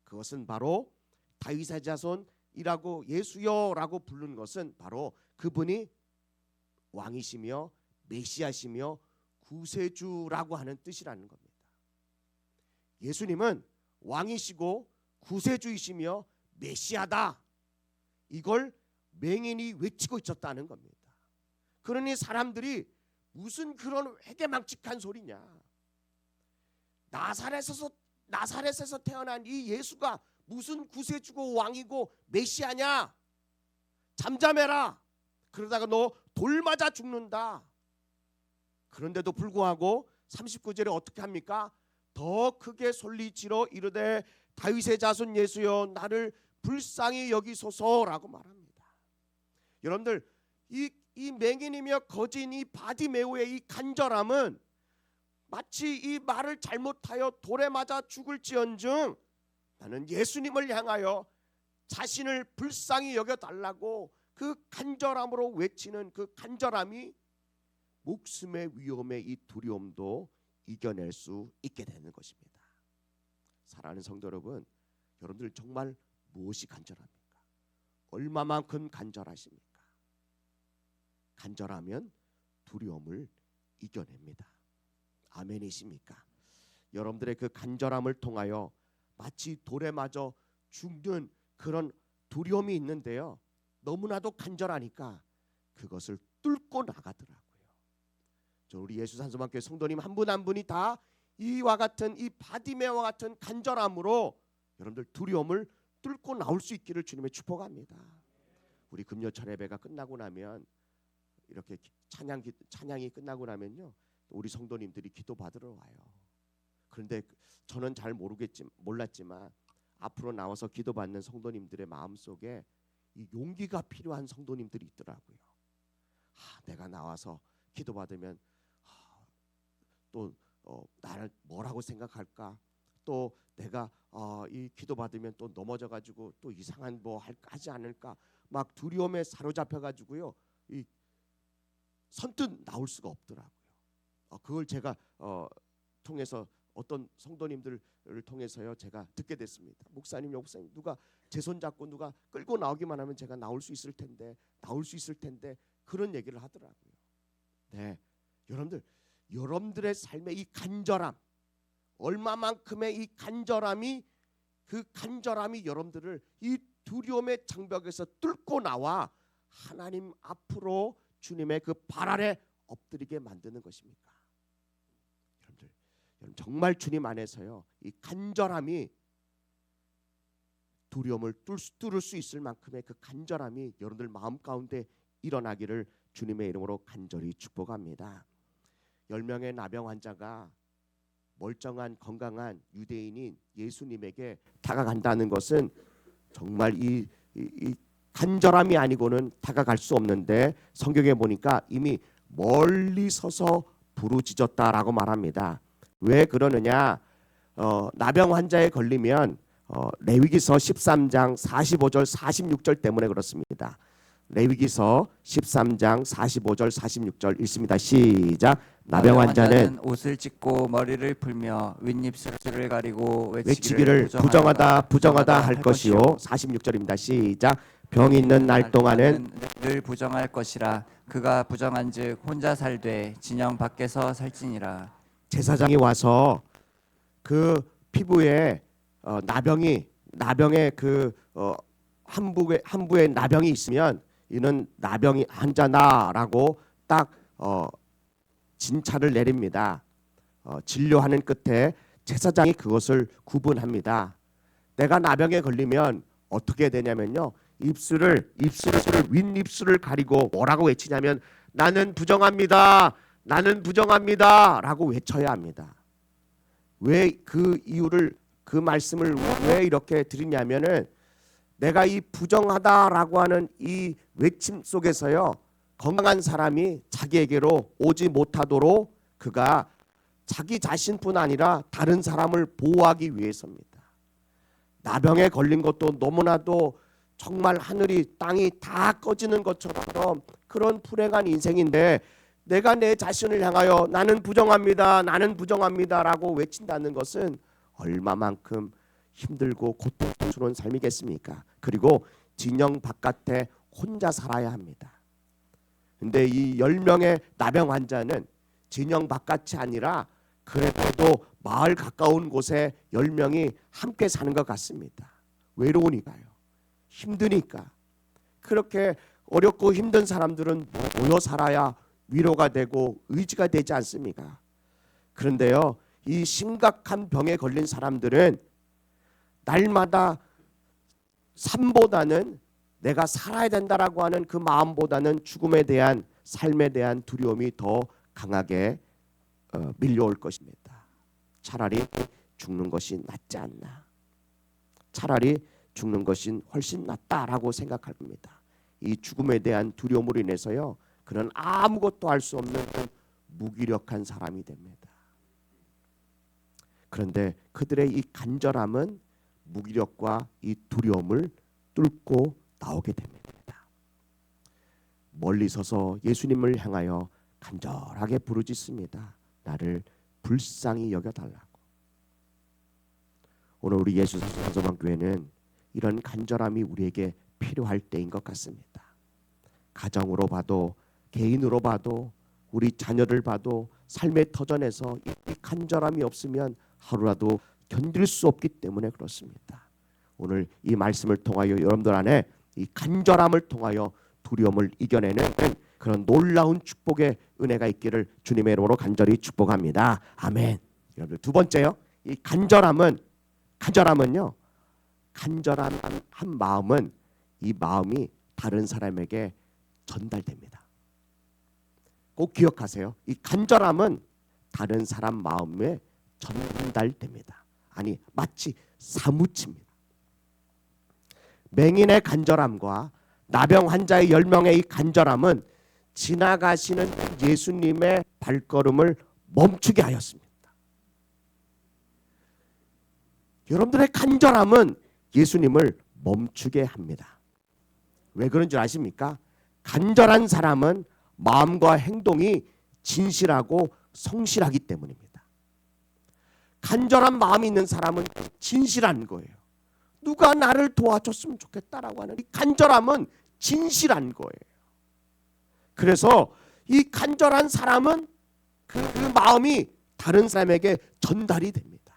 그것은 바로 다윗의 자손이라고 예수여라고 부르는 것은 바로 그분이 왕이시며 메시아시며 구세주라고 하는 뜻이라는 겁니다. 예수님은 왕이시고 구세주이시며 메시아다. 이걸 맹인이 외치고 있었다는 겁니다. 그러니 사람들이 무슨 그런 회개망측한 소리냐? 나사렛에서 태어난 이 예수가 무슨 구세주고 왕이고 메시아냐? 잠잠해라. 그러다가 너 돌 맞아 죽는다. 그런데도 불구하고 39절에 어떻게 합니까? 더 크게 소리지러 이르되 다윗의 자손 예수여 나를 불쌍히 여기소서라고 말합니다. 여러분들 이 맹인이며 거진 이 바디메오의 이 간절함은 마치 이 말을 잘못하여 돌에 맞아 죽을지언정 나는 예수님을 향하여 자신을 불쌍히 여겨달라고 그 간절함으로 외치는 그 간절함이 목숨의 위험의 이 두려움도 이겨낼 수 있게 되는 것입니다. 사랑하는 성도 여러분, 여러분들 정말 무엇이 간절합니까? 얼마만큼 간절하십니까? 간절하면 두려움을 이겨냅니다. 아멘이십니까? 여러분들의 그 간절함을 통하여 마치 돌에 맞아 죽는 그런 두려움이 있는데요, 너무나도 간절하니까 그것을 뚫고 나가더라고요. 우리 예수 산소만교회 성도님 한 분 한 분이 다 이와 같은 이 바디메와 같은 간절함으로 여러분들 두려움을 뚫고 나올 수 있기를 주님의 축복합니다. 우리 금요철 예배가 끝나고 나면 이렇게 찬양이 끝나고 나면요, 우리 성도님들이 기도 받으러 와요. 그런데 저는 잘 몰랐지만 앞으로 나와서 기도 받는 성도님들의 마음 속에 이 용기가 필요한 성도님들이 있더라고요. 내가 나와서 기도 받으면 또 나를 뭐라고 생각할까? 또 내가 이 기도 받으면 또 넘어져 가지고 또 이상한 뭐 하지 않을까? 막 두려움에 사로잡혀 가지고요, 이 선뜻 나올 수가 없더라고요. 그걸 제가 통해서 어떤 성도님들을 통해서요 제가 듣게 됐습니다. 목사님 누가 제 손 잡고 누가 끌고 나오기만 하면 제가 나올 수 있을 텐데 그런 얘기를 하더라고요. 네, 여러분들의 삶의 이 간절함, 얼마만큼의 이 간절함이 여러분들을 이 두려움의 장벽에서 뚫고 나와 하나님 앞으로 주님의 그 발 아래 엎드리게 만드는 것입니까? 여러분 정말 주님 안에서요 이 간절함이 두려움을 뚫을 수 있을 만큼의 그 간절함이 여러분들 마음 가운데 일어나기를 주님의 이름으로 간절히 축복합니다. 10명의 나병 환자가 멀쩡한 건강한 유대인인 예수님에게 다가간다는 것은 정말 이 간절함이 아니고는 다가갈 수 없는데, 성경에 보니까 이미 멀리 서서 부르짖었다라고 말합니다. 왜 그러느냐? 나병 환자에 걸리면 레위기서 13장 45절 46절 때문에 그렇습니다. 레위기서 13장 45절 46절 읽습니다. 시작. 나병 환자는 옷을 찢고 머리를 풀며 윗입술을 가리고 외치기를 부정하다 할 것이요. 46절입니다. 시작. 병 있는 날 동안은 늘 부정할 것이라. 그가 부정한즉 혼자 살되 진영 밖에서 살지니라. 제사장이 와서 그 피부에 나병의 그 한부에 나병이 있으면 이는 나병이 환자다라고 딱 진찰을 내립니다. 진료하는 끝에 제사장이 그것을 구분합니다. 내가 나병에 걸리면 어떻게 되냐면요, 윗입술을 가리고 뭐라고 외치냐면 나는 부정합니다라고 외쳐야 합니다. 왜 그 이유를 그 말씀을 왜 이렇게 드리냐면은 내가 이 부정하다라고 하는 이 외침 속에서요 건강한 사람이 자기에게로 오지 못하도록 그가 자기 자신뿐 아니라 다른 사람을 보호하기 위해서입니다. 나병에 걸린 것도 너무나도 정말 하늘이 땅이 다 꺼지는 것처럼 그런 불행한 인생인데, 내가 내 자신을 향하여 나는 부정합니다, 나는 부정합니다라고 외친다는 것은 얼마만큼 힘들고 고통스러운 삶이겠습니까? 그리고 진영 바깥에 혼자 살아야 합니다. 근데 이 10명의 나병 환자는 진영 바깥이 아니라 그래도 마을 가까운 곳에 10명이 함께 사는 것 같습니다. 외로우니까요. 힘드니까. 그렇게 어렵고 힘든 사람들은 모여 살아야 위로가 되고 의지가 되지 않습니까? 그런데요, 이 심각한 병에 걸린 사람들은 날마다 삶보다는 내가 살아야 된다라고 하는 그 마음보다는 죽음에 대한, 삶에 대한 두려움이 더 강하게 밀려올 것입니다. 차라리 죽는 것이 낫지 않나, 차라리 죽는 것이 훨씬 낫다라고 생각할 겁니다. 이 죽음에 대한 두려움으로 인해서요, 그는 아무것도 할 수 없는 무기력한 사람이 됩니다. 그런데 그들의 이 간절함은 무기력과 이 두려움을 뚫고 나오게 됩니다. 멀리 서서 예수님을 향하여 간절하게 부르짖습니다. 나를 불쌍히 여겨달라고. 오늘 우리 예수 산소방교회는 이런 간절함이 우리에게 필요할 때인 것 같습니다. 가정으로 봐도, 개인으로 봐도, 우리 자녀를 봐도 삶의 터전에서 이 간절함이 없으면 하루라도 견딜 수 없기 때문에 그렇습니다. 오늘 이 말씀을 통하여 여러분들 안에 이 간절함을 통하여 두려움을 이겨내는 그런 놀라운 축복의 은혜가 있기를 주님의 이름으로 간절히 축복합니다. 아멘. 여러분, 두 번째요, 이 간절함은요, 간절한 한 마음은 이 마음이 다른 사람에게 전달됩니다. 꼭 기억하세요. 이 간절함은 다른 사람 마음에 전달됩니다. 아니, 마치 사무칩니다. 맹인의 간절함과 나병 환자의 10명의 이 간절함은 지나가시는 예수님의 발걸음을 멈추게 하였습니다. 여러분들의 간절함은 예수님을 멈추게 합니다. 왜 그런 줄 아십니까? 간절한 사람은 마음과 행동이 진실하고 성실하기 때문입니다. 간절한 마음이 있는 사람은 진실한 거예요. 누가 나를 도와줬으면 좋겠다라고 하는 이 간절함은 진실한 거예요. 그래서 이 간절한 사람은 그 마음이 다른 사람에게 전달이 됩니다.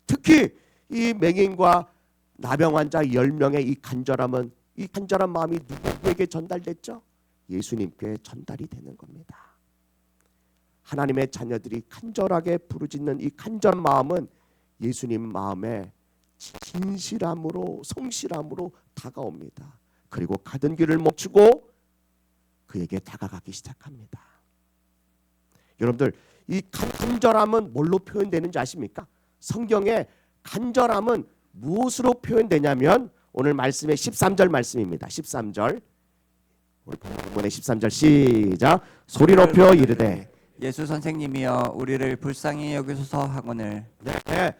특히 이 맹인과 나병 환자 10명의 이 간절함은, 이 간절한 마음이 누구에게 전달됐죠? 예수님께 전달이 되는 겁니다. 하나님의 자녀들이 간절하게 부르짖는 이 간절한 마음은 예수님 마음에 진실함으로, 성실함으로 다가옵니다. 그리고 가던 길을 멈추고 그에게 다가가기 시작합니다. 여러분들, 이 간절함은 뭘로 표현되는지 아십니까? 성경에 간절함은 무엇으로 표현되냐면 오늘 말씀의 13절 말씀입니다. 13절, 오늘 본문의 13절 시작. 소리 높여 이르되 예수 선생님이여 우리를 불쌍히 여기소서 하거늘. 네,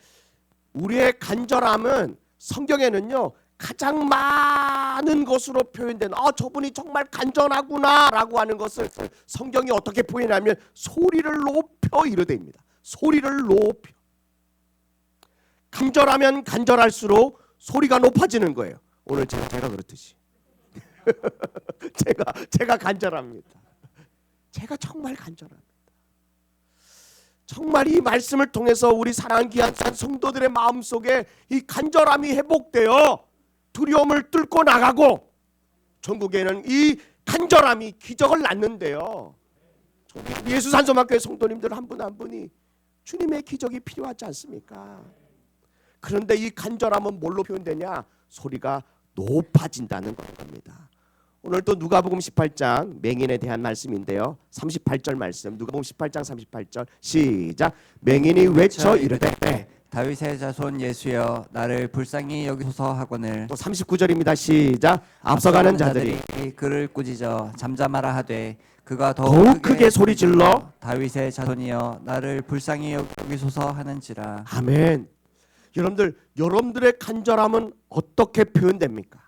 우리의 간절함은 성경에는요 가장 많은 것으로 표현된, 저분이 정말 간절하구나 라고 하는 것을 성경이 어떻게 표현하면 소리를 높여 이르되입니다. 소리를 높여. 간절하면 간절할수록 소리가 높아지는 거예요. 오늘 제가 그렇듯이 제가 간절합니다. 제가 정말 간절합니다. 정말 이 말씀을 통해서 우리 사랑하는 귀한 성도들의 마음속에 이 간절함이 회복되어 두려움을 뚫고 나가고 전국에는 이 간절함이 기적을 낳는데요. 예수 산소막교회 성도님들 한 분 한 분이 주님의 기적이 필요하지 않습니까? 그런데 이 간절함은 뭘로 표현되냐? 소리가 높아진다는 겁니다. 오늘 또 누가복음 18장 맹인에 대한 말씀인데요. 38절 말씀, 누가복음 18장 38절 시작. 맹인이 외쳐 이르되 다윗의 자손 예수여 나를 불쌍히 여기소서 하거늘. 또 39절입니다. 시작. 앞서가는 자들이 그를 꾸짖어 잠잠하라 하되 그가 더욱 크게 소리질러 다윗의 자손이여 나를 불쌍히 여기소서 하는지라. 아멘. 여러분들의 간절함은 어떻게 표현됩니까?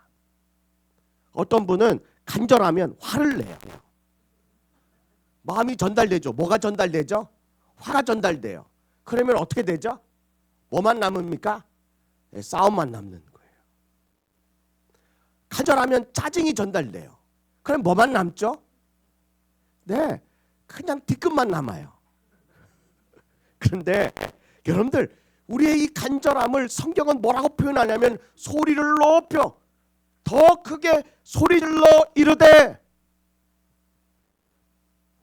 어떤 분은 간절하면 화를 내요. 마음이 전달되죠. 뭐가 전달되죠? 화가 전달돼요. 그러면 어떻게 되죠? 뭐만 남습니까? 네, 싸움만 남는 거예요. 간절하면 짜증이 전달돼요. 그럼 뭐만 남죠? 네, 그냥 뒤끝만 남아요. 그런데 여러분들, 우리의 이 간절함을 성경은 뭐라고 표현하냐면 소리를 높여 더 크게 소리질러 이르되.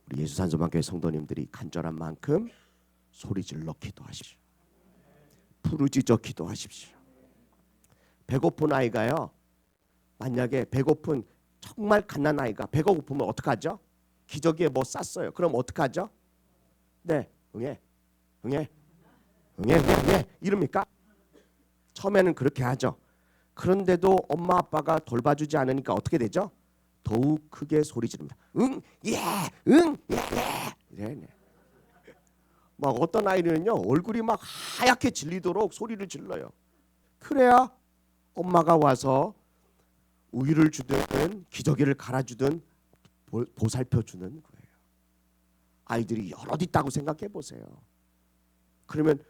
우리 예수산소만교회 성도님들이 간절한 만큼 소리질러 기도하십시오. 부르짖어 기도하십시오. 배고픈 아이가요, 만약에 배고픈 정말 갓난 아이가 배가 고프면 어떡하죠? 기저귀에 뭐 쌌어요. 그럼 어떡하죠? 네, 응애 이럽니까? 처음에는 그렇게 하죠. 그런데도 엄마 아빠가 돌봐주지 않으니까 어떻게 되죠? 더욱 크게 소리 지릅니다. 이래. 막 어떤 아이는요, 얼굴이 막 하얗게 질리도록 소리를 질러요. 그래야 엄마가 와서 우유를 주든 기저귀를 갈아주든 보살펴 주는 거예요. 아이들이 여럿 있다고 생각해 보세요. 그러면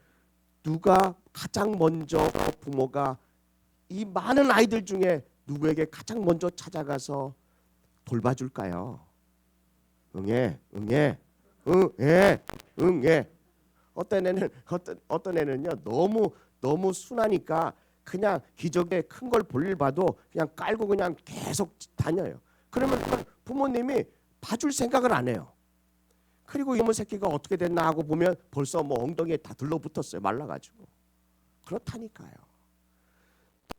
누가 가장 먼저 부모가 이 많은 아이들 중에 누구에게 가장 먼저 찾아가서 돌봐줄까요? 응애. 어떤 애는요, 너무 순하니까 그냥 기저귀에 큰 걸 볼일 봐도 그냥 깔고 그냥 계속 다녀요. 그러면 부모님이 봐줄 생각을 안 해요. 그리고 이놈의 새끼가 어떻게 됐나 하고 보면 벌써 뭐 엉덩이에 다 들러붙었어요. 말라가지고. 그렇다니까요.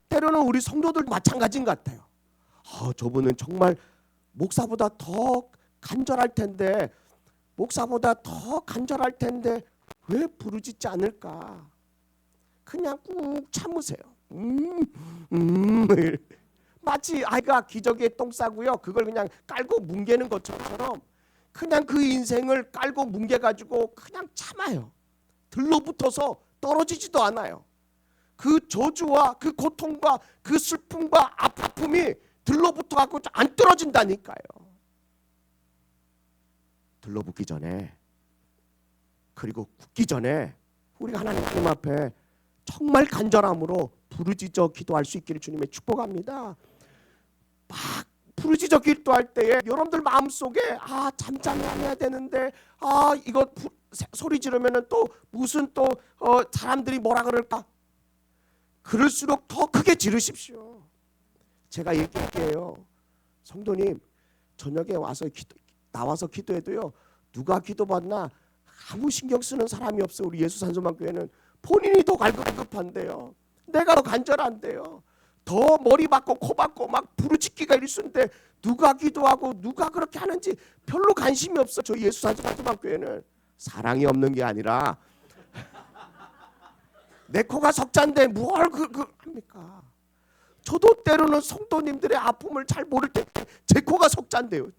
때로는 우리 성도들 마찬가지인 것 같아요. 저분은 정말 목사보다 더 간절할 텐데 왜 부르짖지 않을까? 그냥 꾹 참으세요. 마치 아이가 기저귀에 똥 싸고요, 그걸 그냥 깔고 뭉개는 것처럼 그냥 그 인생을 깔고 뭉개가지고 그냥 참아요. 들러붙어서 떨어지지도 않아요. 그 저주와 그 고통과 그 슬픔과 아픔이 들러붙어갖고 안 떨어진다니까요. 들러붙기 전에, 그리고 굳기 전에 우리가 하나님 앞에 정말 간절함으로 부르짖어 기도할 수 있기를 주님의 축복합니다. 막 부르짖어 기도할 때에 여러분들 마음속에 잠잠히 해야 되는데 이거 소리 지르면은 또 무슨 또 사람들이 뭐라 그럴까? 그럴수록 더 크게 지르십시오. 제가 얘기할게요. 성도님, 저녁에 나와서 기도해도요, 누가 기도받나 아무 신경 쓰는 사람이 없어. 우리 예수산소만교회는 본인이 더 갈급한데요. 내가 더 간절한데요. 더 머리 받고 코 받고 막 부르짖기가 일쑤인데 누가 기도하고 누가 그렇게 하는지 별로 관심이 없어. 저희 예수산소만교회는 사랑이 없는 게 아니라 내 코가 석잔데 뭘 합니까? 저도 때로는 성도님들의 아픔을 잘 모를 때 제 코가 석잔데요.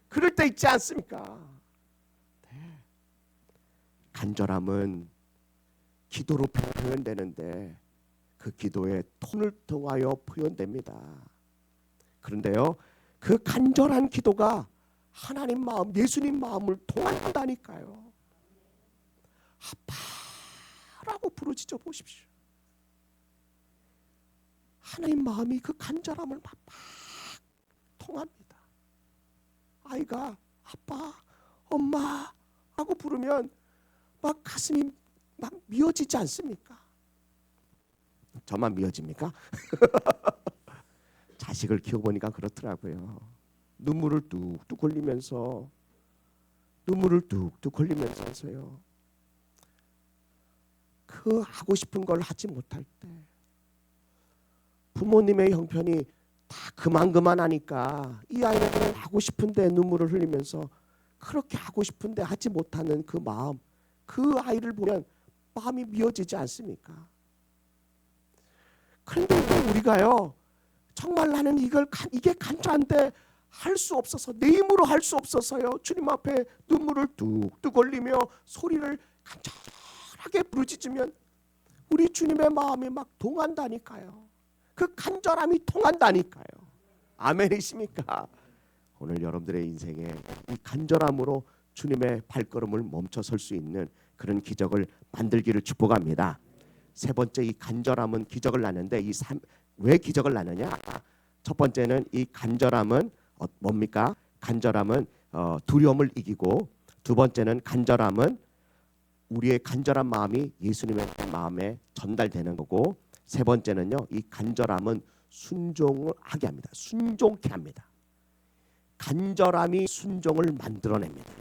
그럴 때 있지 않습니까? 네. 간절함은 기도로 표현되는데 그 기도의 톤을 통하여 표현됩니다. 그런데요, 그 간절한 기도가 하나님 마음, 예수님 마음을 통한다니까요. 아빠라고 부르짖어 보십시오. 하나님 마음이 그 간절함을 막 통합니다. 아이가 아빠, 엄마 하고 부르면 막 가슴이 막 미어지지 않습니까? 저만 미어집니까? 자식을 키워보니까 그렇더라고요. 눈물을 뚝뚝 흘리면서요. 그 하고 싶은 걸 하지 못할 때 부모님의 형편이 다 그만 하니까 이 아이는 하고 싶은데 눈물을 흘리면서 그렇게 하고 싶은데 하지 못하는 그 마음, 그 아이를 보면 마음이 미어지지 않습니까? 그런데 우리가요, 정말 나는 이게 간절한데 할 수 없어서, 내 힘으로 할 수 없어서요, 주님 앞에 눈물을 뚝뚝 흘리며 소리를 간절하게 부르짖으면 우리 주님의 마음이 막 동한다니까요. 그 간절함이 통한다니까요. 아멘이십니까? 오늘 여러분들의 인생에 이 간절함으로 주님의 발걸음을 멈춰 설 수 있는 그런 기적을 만들기를 축복합니다. 세 번째, 이 간절함은 기적을 낳는데 왜 기적을 낳느냐? 첫 번째는 이 간절함은 뭡니까? 간절함은 두려움을 이기고, 두 번째는 간절함은 우리의 간절한 마음이 예수님의 마음에 전달되는 거고, 세 번째는요, 이 간절함은 순종을 하게 합니다. 순종케 합니다. 간절함이 순종을 만들어냅니다.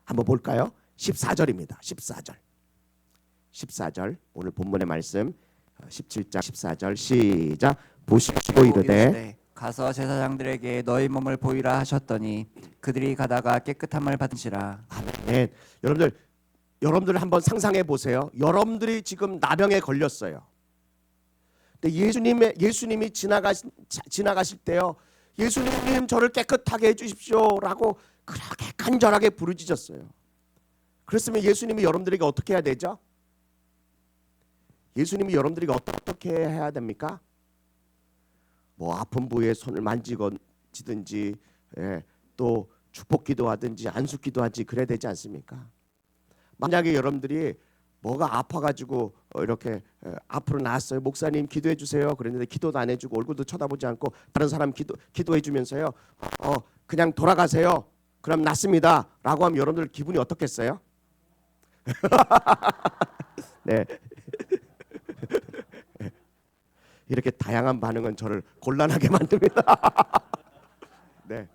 한번 볼까요? 14절입니다. 14절 오늘 본문의 말씀 17장 14절 시작. 보시고 이르되 가서 제사장들에게 너희 몸을 보이라 하셨더니 그들이 가다가 깨끗함을 받으시라. 아멘. 여러분들 한번 상상해 보세요. 여러분들이 지금 나병에 걸렸어요. 근데 예수님이 지나가실 때요, 예수님 저를 깨끗하게 해주십시오라고 그렇게 간절하게 부르짖었어요. 그랬으면 예수님이 여러분들에게 어떻게 해야 되죠? 예수님이 여러분들에게 어떻게 해야 됩니까? 뭐 아픈 부위에 손을 만지든지, 또 축복기도 하든지 안수기도 하지 그래야 되지 않습니까? 만약에 여러분들이 뭐가 아파가지고 이렇게 앞으로 나왔어요. 목사님 기도해 주세요. 그랬는데 기도도 안 해주고 얼굴도 쳐다보지 않고 다른 사람 기도해 주면서요, 그냥 돌아가세요. 그럼 낫습니다. 라고 하면 여러분들 기분이 어떻겠어요? 네. 이렇게 다양한 반응은 저를 곤란하게 만듭니다. 네.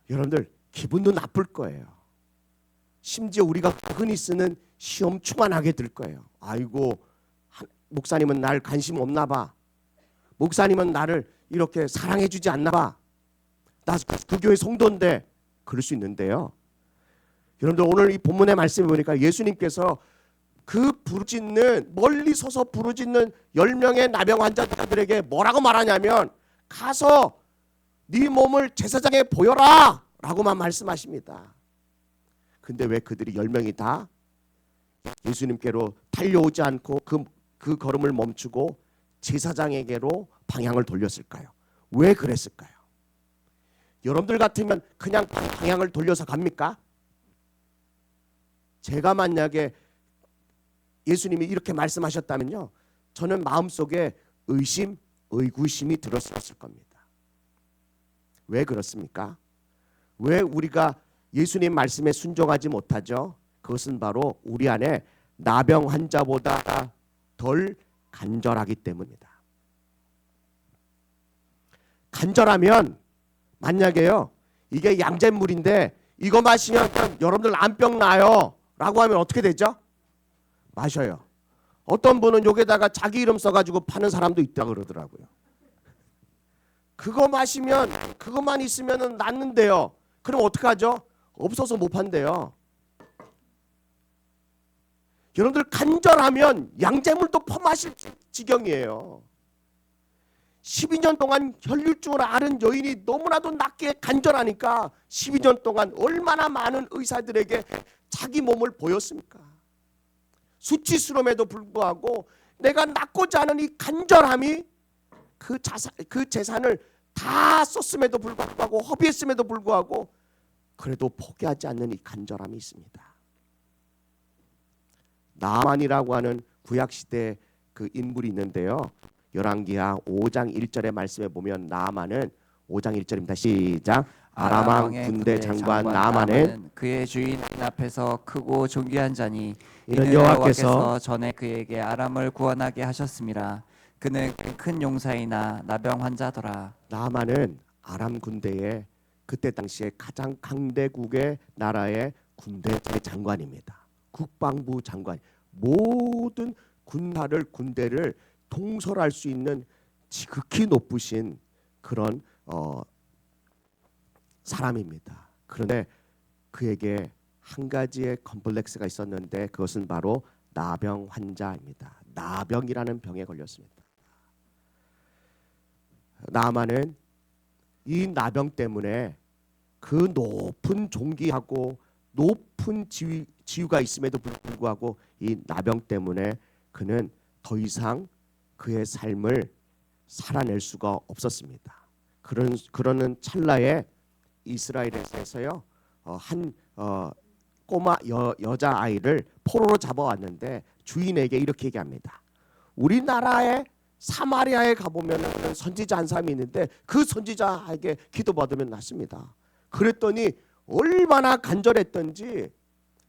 여러분들 기분도 나쁠 거예요. 심지어 우리가 흔히 쓰는 시험충만 하게 될 거예요. 아이고, 목사님은 날 관심 없나 봐. 목사님은 나를 이렇게 사랑해 주지 않나 봐. 나 그 교회 성도인데. 그럴 수 있는데요, 여러분들 오늘 이 본문의 말씀을 보니까 예수님께서 그 멀리 서서 부르짖는 10명의 나병 환자들에게 뭐라고 말하냐면, 가서 네 몸을 제사장에 보여라 라고만 말씀하십니다. 근데 왜 그들이 10명이 다 예수님께로 달려오지 않고 그 걸음을 멈추고 제사장에게로 방향을 돌렸을까요? 왜 그랬을까요? 여러분들 같으면 그냥 방향을 돌려서 갑니까? 제가 만약에 예수님이 이렇게 말씀하셨다면요, 저는 마음속에 의구심이 들었을 겁니다. 왜 그렇습니까? 왜 우리가 예수님 말씀에 순종하지 못하죠? 그것은 바로 우리 안에 나병 환자보다 덜 간절하기 때문입니다. 간절하면, 만약에요, 이게 양잿물인데 이거 마시면 여러분들 암병 나요 라고 하면 어떻게 되죠? 마셔요. 어떤 분은 여기다가 자기 이름 써가지고 파는 사람도 있다 그러더라고요. 그거 마시면, 그것만 있으면 낫는데요. 그럼 어떡하죠? 없어서 못 판대요. 여러분들 간절하면 양잿물도 퍼마실 지경이에요. 12년 동안 혈류증을 앓은 여인이 너무나도 낫게 간절하니까 12년 동안 얼마나 많은 의사들에게 자기 몸을 보였습니까? 수치스러움에도 불구하고 내가 낫고자 하는 이 간절함이 그 재산을 다 썼음에도 불구하고, 허비했음에도 불구하고 그래도 포기하지 않는 이 간절함이 있습니다. 나만이라고 하는 구약시대 그 인물이 있는데요, 열왕기하 5장 1절의 말씀에 보면 나만은 5장 1절입니다. 시작. 아람 왕 군대 장관 나만은 그의 주인 앞에서 크고 존귀한 자니 이는 이는 여호와께서 여호와께서 전에 그에게 아람을 구원하게 하셨음이라. 그는 큰 용사이나 나병 환자더라. 나만은 아람 군대의 그때 당시에 가장 강대국의 나라의 군대 장관입니다. 국방부 장관, 모든 군대를 통솔할 수 있는 지극히 높으신 그런 사람입니다. 그런데 그에게 한 가지의 컴플렉스가 있었는데 그것은 바로 나병 환자입니다. 나병이라는 병에 걸렸습니다. 나만은 이 나병 때문에 그 높은 존귀하고 높은 지위가 있음에도 불구하고 이 나병 때문에 그는 더 이상 그의 삶을 살아낼 수가 없었습니다. 그러는 찰나에 이스라엘에서요 한 꼬마 여자 아이를 포로로 잡아왔는데 주인에게 이렇게 얘기합니다. 우리나라에 사마리아에 가보면 선지자 한 사람이 있는데 그 선지자에게 기도받으면 낫습니다. 그랬더니 얼마나 간절했던지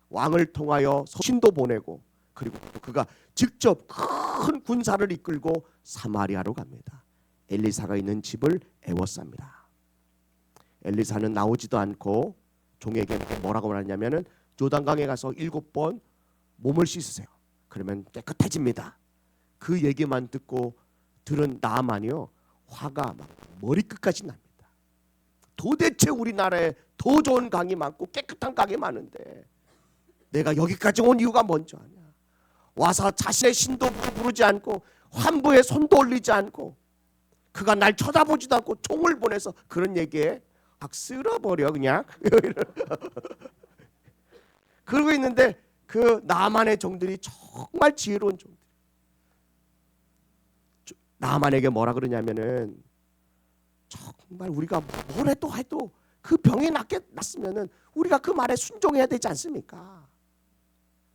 왕을 통하여 신도 보내고 그리고 그가 직접 큰 군사를 이끌고 사마리아로 갑니다. 엘리사가 있는 집을 에워쌉니다. 엘리사는 나오지도 않고 종에게 뭐라고 말하냐면은 요단강에 가서 7번 몸을 씻으세요. 그러면 깨끗해집니다. 그 얘기만 듣고 들은 나아만이요 화가 막 머리끝까지 납니다. 도대체 우리나라에 더 좋은 강이 많고 깨끗한 강이 많은데 내가 여기까지 온 이유가 뭔지 아냐? 와서 자신의 신도 부르지 않고 환부에 손도 올리지 않고 그가 날 쳐다보지도 않고 총을 보내서 그런 얘기에 막 쓸어버려 그냥 그러고 있는데 그 나만의 종들이 정말 지혜로운 종들. 나만에게 뭐라 그러냐면은 정말 우리가 뭘 해도 그 병이 낫으면은 우리가 그 말에 순종해야 되지 않습니까?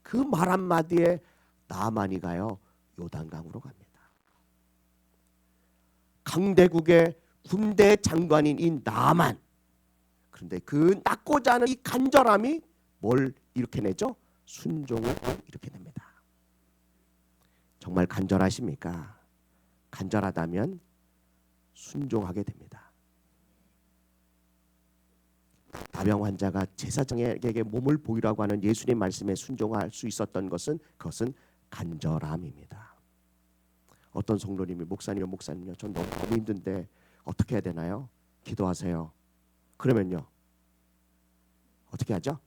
그 말 한마디에 나만이 가요 요단강으로 갑니다. 강대국의 군대 장관인 이 나만. 그런데 그 낳고자 하는 이 간절함이 뭘 일으켜내죠? 순종을 일으켜냅니다. 정말 간절하십니까? 간절하다면 순종하게 됩니다. 나병 환자가 제사장에게 몸을 보이라고 하는 예수님 말씀에 순종할 수 있었던 그것은 간절함입니다. 어떤 성도님이 목사님요 전 너무 힘든데 어떻게 해야 되나요? 기도하세요. 그러면요 어떻게 하죠?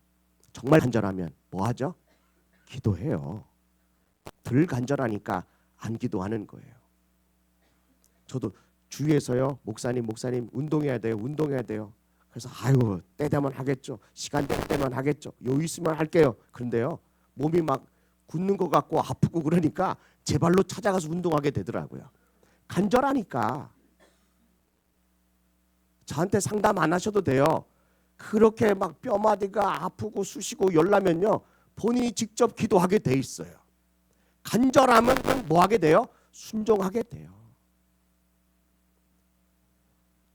정말 간절하면 뭐 하죠? 기도해요. 덜 간절하니까 안 기도하는 거예요. 저도 주위에서요 목사님 운동해야 돼요. 그래서 아유 때 되면 하겠죠. 시간 될 때만 하겠죠. 여유 있으면 할게요. 그런데요 몸이 막 굳는 것 같고 아프고 그러니까 제 발로 찾아가서 운동하게 되더라고요. 간절하니까. 저한테 상담 안 하셔도 돼요. 그렇게 막 뼈마디가 아프고 쑤시고 열나면요 본인이 직접 기도하게 돼 있어요. 간절하면 뭐 하게 돼요? 순종하게 돼요.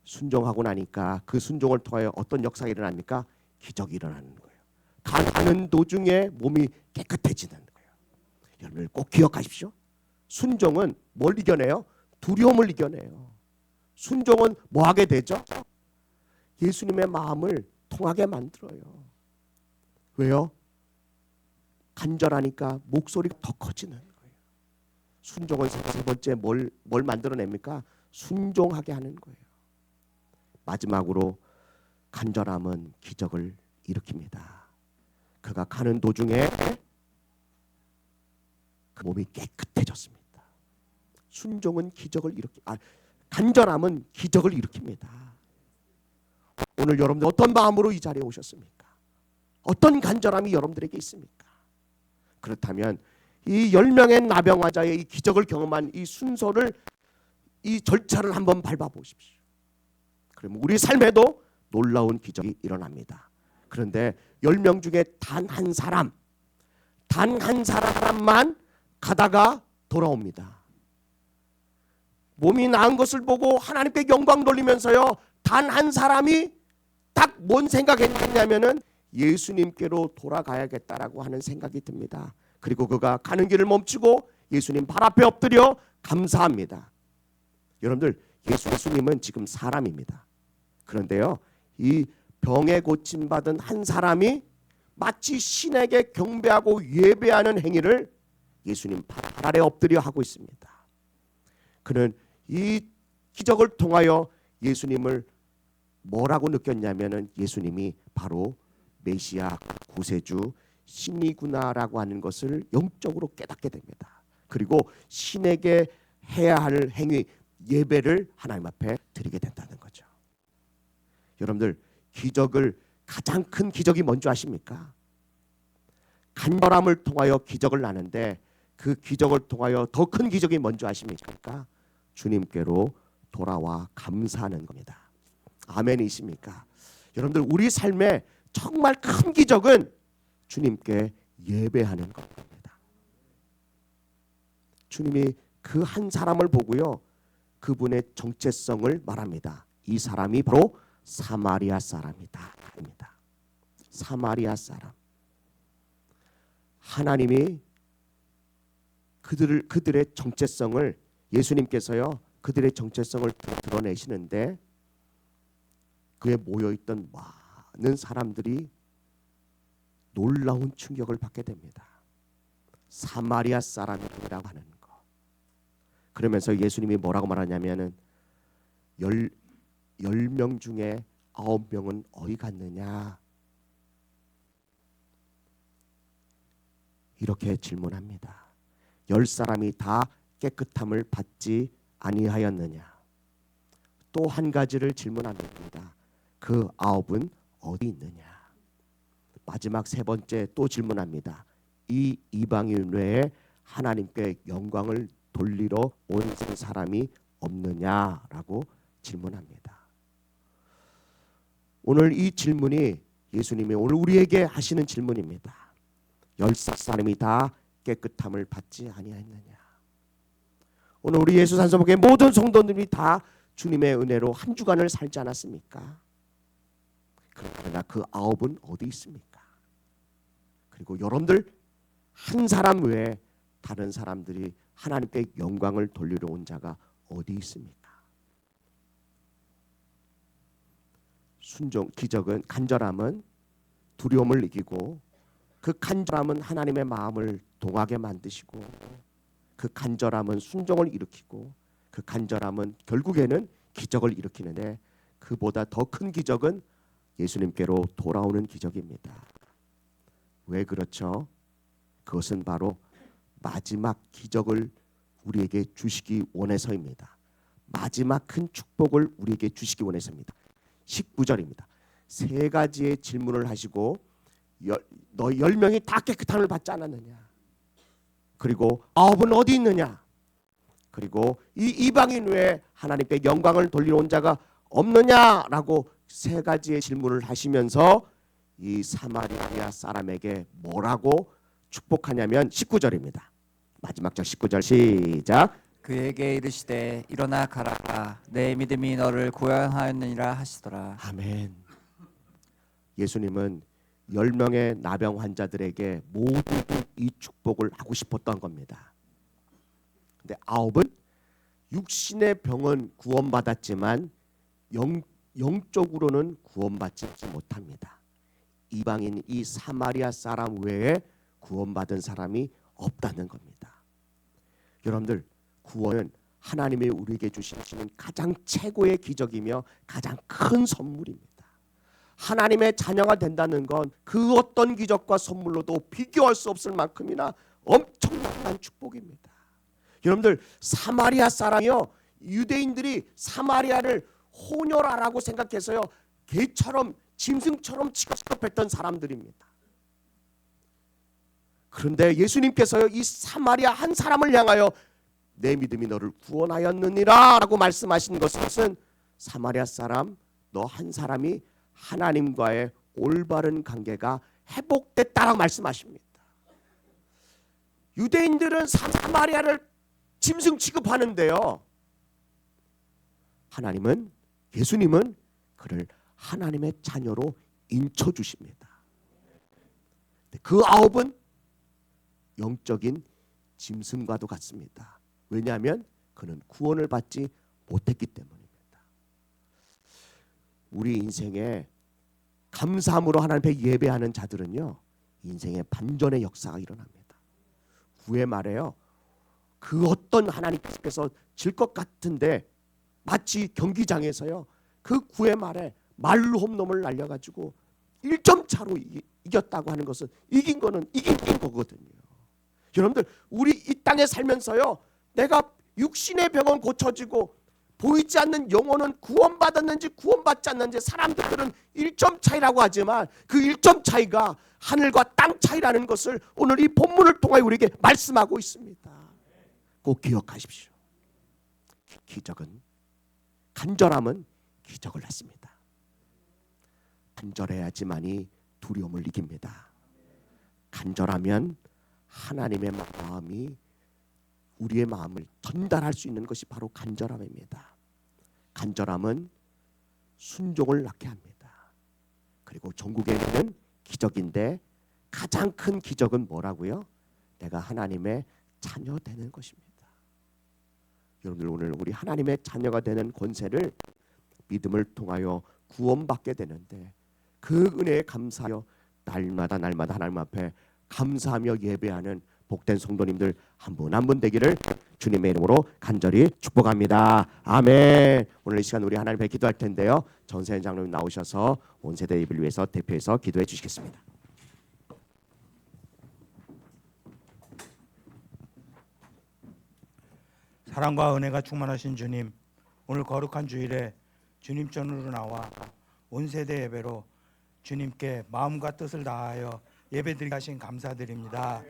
순종하고 나니까 그 순종을 통하여 어떤 역사가 일어납니까? 기적이 일어나는 거예요. 가는 도중에 몸이 깨끗해지는 거예요. 여러분들 꼭 기억하십시오. 순종은 뭘 이겨내요? 두려움을 이겨내요. 순종은 뭐 하게 되죠? 예수님의 마음을 통하게 만들어요. 왜요? 간절하니까 목소리가 더 커지는 거예요. 순종은 세 번째 뭘 만들어냅니까? 순종하게 하는 거예요. 마지막으로 간절함은 기적을 일으킵니다. 그가 가는 도중에 그 몸이 깨끗해졌습니다. 순종은 간절함은 기적을 일으킵니다. 오늘 여러분들 어떤 마음으로 이 자리에 오셨습니까? 어떤 간절함이 여러분들에게 있습니까? 그렇다면 이 10명의 나병 환자의 이 기적을 경험한 이 순서를 이 절차를 한번 밟아보십시오. 그러면 우리 삶에도 놀라운 기적이 일어납니다. 그런데 10명 중에 단 한 사람만 가다가 돌아옵니다. 몸이 나은 것을 보고 하나님께 영광 돌리면서요. 단 한 사람이 딱 뭔 생각했냐면은 예수님께로 돌아가야겠다라고 하는 생각이 듭니다. 그리고 그가 가는 길을 멈추고 예수님 발 앞에 엎드려 감사합니다. 여러분들 예수님은 지금 사람입니다. 그런데요 이 병에 고침받은 한 사람이 마치 신에게 경배하고 예배하는 행위를 예수님 발 아래 엎드려 하고 있습니다. 그는 이 기적을 통하여 예수님을 뭐라고 느꼈냐면은 예수님이 바로 메시아 구세주 신이구나라고 하는 것을 영적으로 깨닫게 됩니다. 그리고 신에게 해야 할 행위 예배를 하나님 앞에 드리게 된다는 거죠. 여러분들 기적을 가장 큰 기적이 뭔지 아십니까? 간절함을 통하여 기적을 나는데 그 기적을 통하여 더 큰 기적이 뭔지 아십니까? 주님께로 돌아와 감사하는 겁니다. 아멘이십니까? 여러분들 우리 삶에 정말 큰 기적은 주님께 예배하는 겁니다. 주님이 그 한 사람을 보고요, 그분의 정체성을 말합니다. 이 사람이 바로 사마리아 사람이다. 입니다. 사마리아 사람. 하나님이 그들의 정체성을, 예수님께서요 그들의 정체성을 드러내시는데 그에 모여있던 많은 사람들이 놀라운 충격을 받게 됩니다. 사마리아 사람이라고 하는 거. 그러면서 예수님이 뭐라고 말하냐면은 10명 중에 9명은 어디 갔느냐, 이렇게 질문합니다. 10사람이 다 깨끗함을 받지 아니하였느냐. 또 한 가지를 질문합니다. 그 9은 어디 있느냐. 마지막 세 번째 또 질문합니다. 이 이방인 외에 하나님께 영광을 돌리러 온 사람이 없느냐라고 질문합니다. 오늘 이 질문이 예수님이 오늘 우리에게 하시는 질문입니다. 10사람이 다 깨끗함을 받지 아니하였느냐. 오늘 우리 예수 산소목의 모든 성도들이 다 주님의 은혜로 한 주간을 살지 않았습니까? 그러나 그 9은 어디 있습니까? 그리고 여러분들 한 사람 외에 다른 사람들이 하나님께 영광을 돌리러 온 자가 어디 있습니까? 순종, 기적은, 간절함은 두려움을 이기고, 그 간절함은 하나님의 마음을 동하게 만드시고, 그 간절함은 순종을 일으키고, 그 간절함은 결국에는 기적을 일으키는데, 그보다 더 큰 기적은 예수님께로 돌아오는 기적입니다. 왜 그렇죠? 그것은 바로 마지막 기적을 우리에게 주시기 원해서입니다. 마지막 큰 축복을 우리에게 주시기 원해서입니다. 19절입니다. 세 가지의 질문을 하시고 너 10명이 다 깨끗함을 받지 않았느냐? 그리고 9은 어디 있느냐? 그리고 이 이방인 외에 하나님께 영광을 돌리러 온 자가 없느냐라고 세 가지의 질문을 하시면서 이 사마리아 사람에게 뭐라고 축복하냐면 19절입니다. 마지막 절 19절 시작. 그에게 이르시되 일어나 가라 내 믿음이 너를 구원하였느니라 하시더라. 아멘. 예수님은 10명의 나병 환자들에게 모두 이 축복을 하고 싶었던 겁니다. 근데 9은 육신의 병은 구원받았지만 영적으로는 구원받지 못합니다. 이방인 이 사마리아 사람 외에 구원받은 사람이 없다는 겁니다. 여러분들, 구원은 하나님이 우리에게 주시는 가장 최고의 기적이며 가장 큰 선물입니다. 하나님의 자녀가 된다는 건 그 어떤 기적과 선물로도 비교할 수 없을 만큼이나 엄청난 축복입니다. 여러분들, 사마리아 사람이요, 유대인들이 사마리아를 호녀라라고 생각해서요 개처럼 짐승처럼 취급했던 사람들입니다. 그런데 예수님께서요 이 사마리아 한 사람을 향하여 내 믿음이 너를 구원하였느니라 라고 말씀하신 것은 사마리아 사람 너 한 사람이 하나님과의 올바른 관계가 회복됐다라고 말씀하십니다. 유대인들은 사마리아를 짐승 취급하는데요, 하나님은, 예수님은 그를 하나님의 자녀로 인쳐주십니다. 그 9은 영적인 짐승과도 같습니다. 왜냐하면 그는 구원을 받지 못했기 때문입니다. 우리 인생에 감사함으로 하나님 앞에 예배하는 자들은요 인생의 반전의 역사가 일어납니다. 9회 말에요 그 어떤 하나님께서 질 것 같은데 마치 경기장에서요 그 9회 말에 말로 홈런을 날려가지고 1점 차로 이겼다고 하는 것은 이긴 거거든요. 여러분들, 우리 이 땅에 살면서요 내가 육신의 병은 고쳐지고 보이지 않는 영혼은 구원받았는지 구원받지 않는지 사람들은 1점 차이라고 하지만 그 1점 차이가 하늘과 땅 차이라는 것을 오늘 이 본문을 통하여 우리에게 말씀하고 있습니다. 꼭 기억하십시오. 기적은, 간절함은 기적을 낳습니다. 간절해야지만이 두려움을 이깁니다. 간절하면 하나님의 마음이 우리의 마음을 전달할 수 있는 것이 바로 간절함입니다. 간절함은 순종을 낳게 합니다. 그리고 전국에 있는 기적인데 가장 큰 기적은 뭐라고요? 내가 하나님의 자녀 되는 것입니다. 여러분들, 오늘 우리 하나님의 자녀가 되는 권세를 믿음을 통하여 구원받게 되는데 그 은혜에 감사하여 날마다 하나님 앞에 감사하며 예배하는 복된 성도님들 한 분 한 분 되기를 주님의 이름으로 간절히 축복합니다. 아멘. 오늘 이 시간 우리 하나님 앞에 기도할 텐데요. 전세현 장로님 나오셔서 온 세대 예배를 위해서 대표해서 기도해 주시겠습니다. 사랑과 은혜가 충만하신 주님, 오늘 거룩한 주일에 주님 전으로 나와 온 세대 예배로 주님께 마음과 뜻을 다하여 예배드리게 하신 감사드립니다.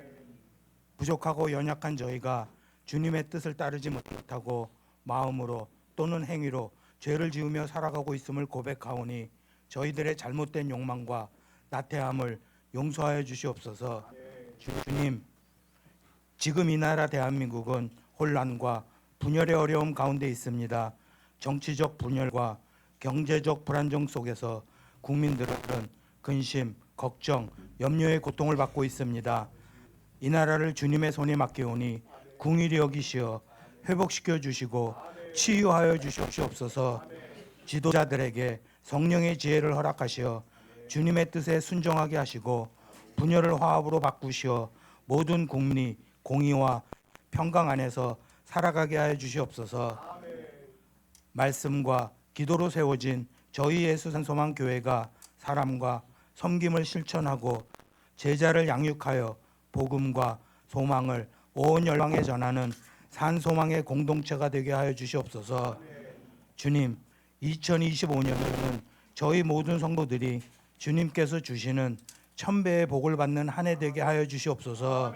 부족하고 연약한 저희가 주님의 뜻을 따르지 못하고 마음으로 또는 행위로 죄를 지으며 살아가고 있음을 고백하오니 저희들의 잘못된 욕망과 나태함을 용서하여 주시옵소서. 주님, 지금 이 나라 대한민국은 혼란과 분열의 어려움 가운데 있습니다. 정치적 분열과 경제적 불안정 속에서 국민들은 근심, 걱정, 염려의 고통을 받고 있습니다. 이 나라를 주님의 손에 맡기오니 궁일이 여기시어 회복시켜 주시고 치유하여 주시옵소서. 지도자들에게 성령의 지혜를 허락하시어 주님의 뜻에 순종하게 하시고 분열을 화합으로 바꾸시어 모든 국민이 공의와 평강 안에서 살아가게 하여 주시옵소서. 말씀과 기도로 세워진 저희 예수산소망교회가 사람과 섬김을 실천하고 제자를 양육하여 복음과 소망을 온 열방에 전하는 산소망의 공동체가 되게 하여 주시옵소서. 주님, 2025년은 저희 모든 성도들이 주님께서 주시는 1000배의 복을 받는 한 해 되게 하여 주시옵소서.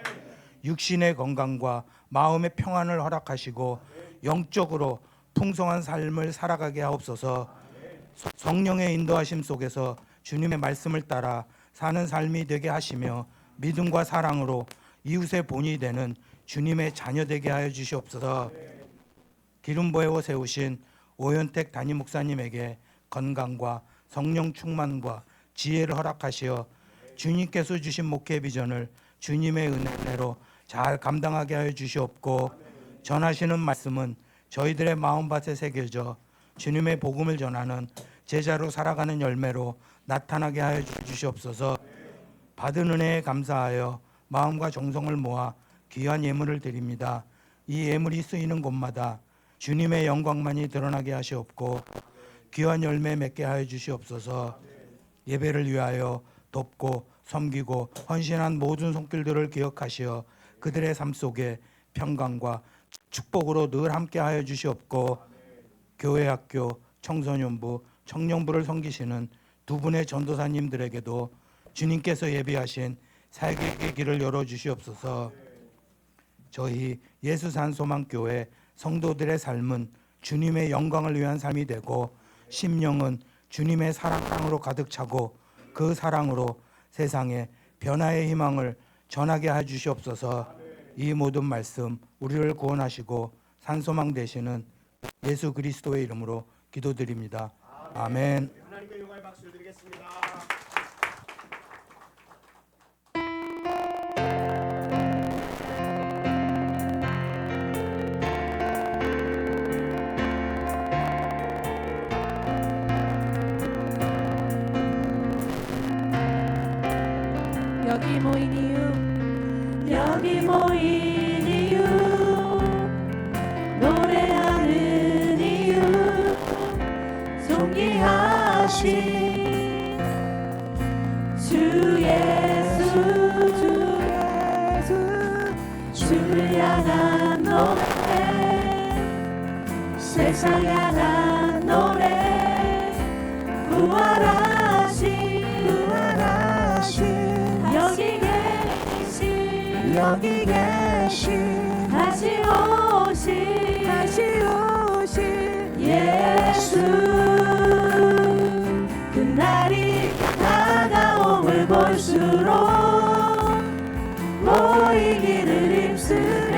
육신의 건강과 마음의 평안을 허락하시고 영적으로 풍성한 삶을 살아가게 하옵소서. 성령의 인도하심 속에서 주님의 말씀을 따라 사는 삶이 되게 하시며 믿음과 사랑으로 이웃의 본이 되는 주님의 자녀 되게 하여 주시옵소서. 기름 부어 세우신 오현택 담임 목사님에게 건강과 성령 충만과 지혜를 허락하시어 주님께서 주신 목회 비전을 주님의 은혜로 잘 감당하게 하여 주시옵고 전하시는 말씀은 저희들의 마음밭에 새겨져 주님의 복음을 전하는 제자로 살아가는 열매로 나타나게 하여 주시옵소서. 받은 은혜에 감사하여 마음과 정성을 모아 귀한 예물을 드립니다. 이 예물이 쓰이는 곳마다 주님의 영광만이 드러나게 하시옵고 귀한 열매 맺게 하여 주시옵소서. 예배를 위하여 돕고 섬기고 헌신한 모든 손길들을 기억하시어 그들의 삶 속에 평강과 축복으로 늘 함께 하여 주시옵고 교회 학교, 청소년부, 청년부를 섬기시는 두 분의 전도사님들에게도 주님께서 예비하신 살게의 길을 열어주시옵소서. 저희 예수산소망교회 성도들의 삶은 주님의 영광을 위한 삶이 되고 심령은 주님의 사랑으로 가득 차고 그 사랑으로 세상에 변화의 희망을 전하게 해주시옵소서. 이 모든 말씀 우리를 구원하시고 산소망 되시는 예수 그리스도의 이름으로 기도드립니다. 아멘. 하나님께 영광의 박수를 드리겠습니다. 여기 모인 이유 노래하는 이유 존귀하신 주 예수 주를 향한 노래 세상 향한 노래 부활하신 여기 계신 다시 오실 예수 그날이 다가옴을 볼수록 모이기를 힘쓰며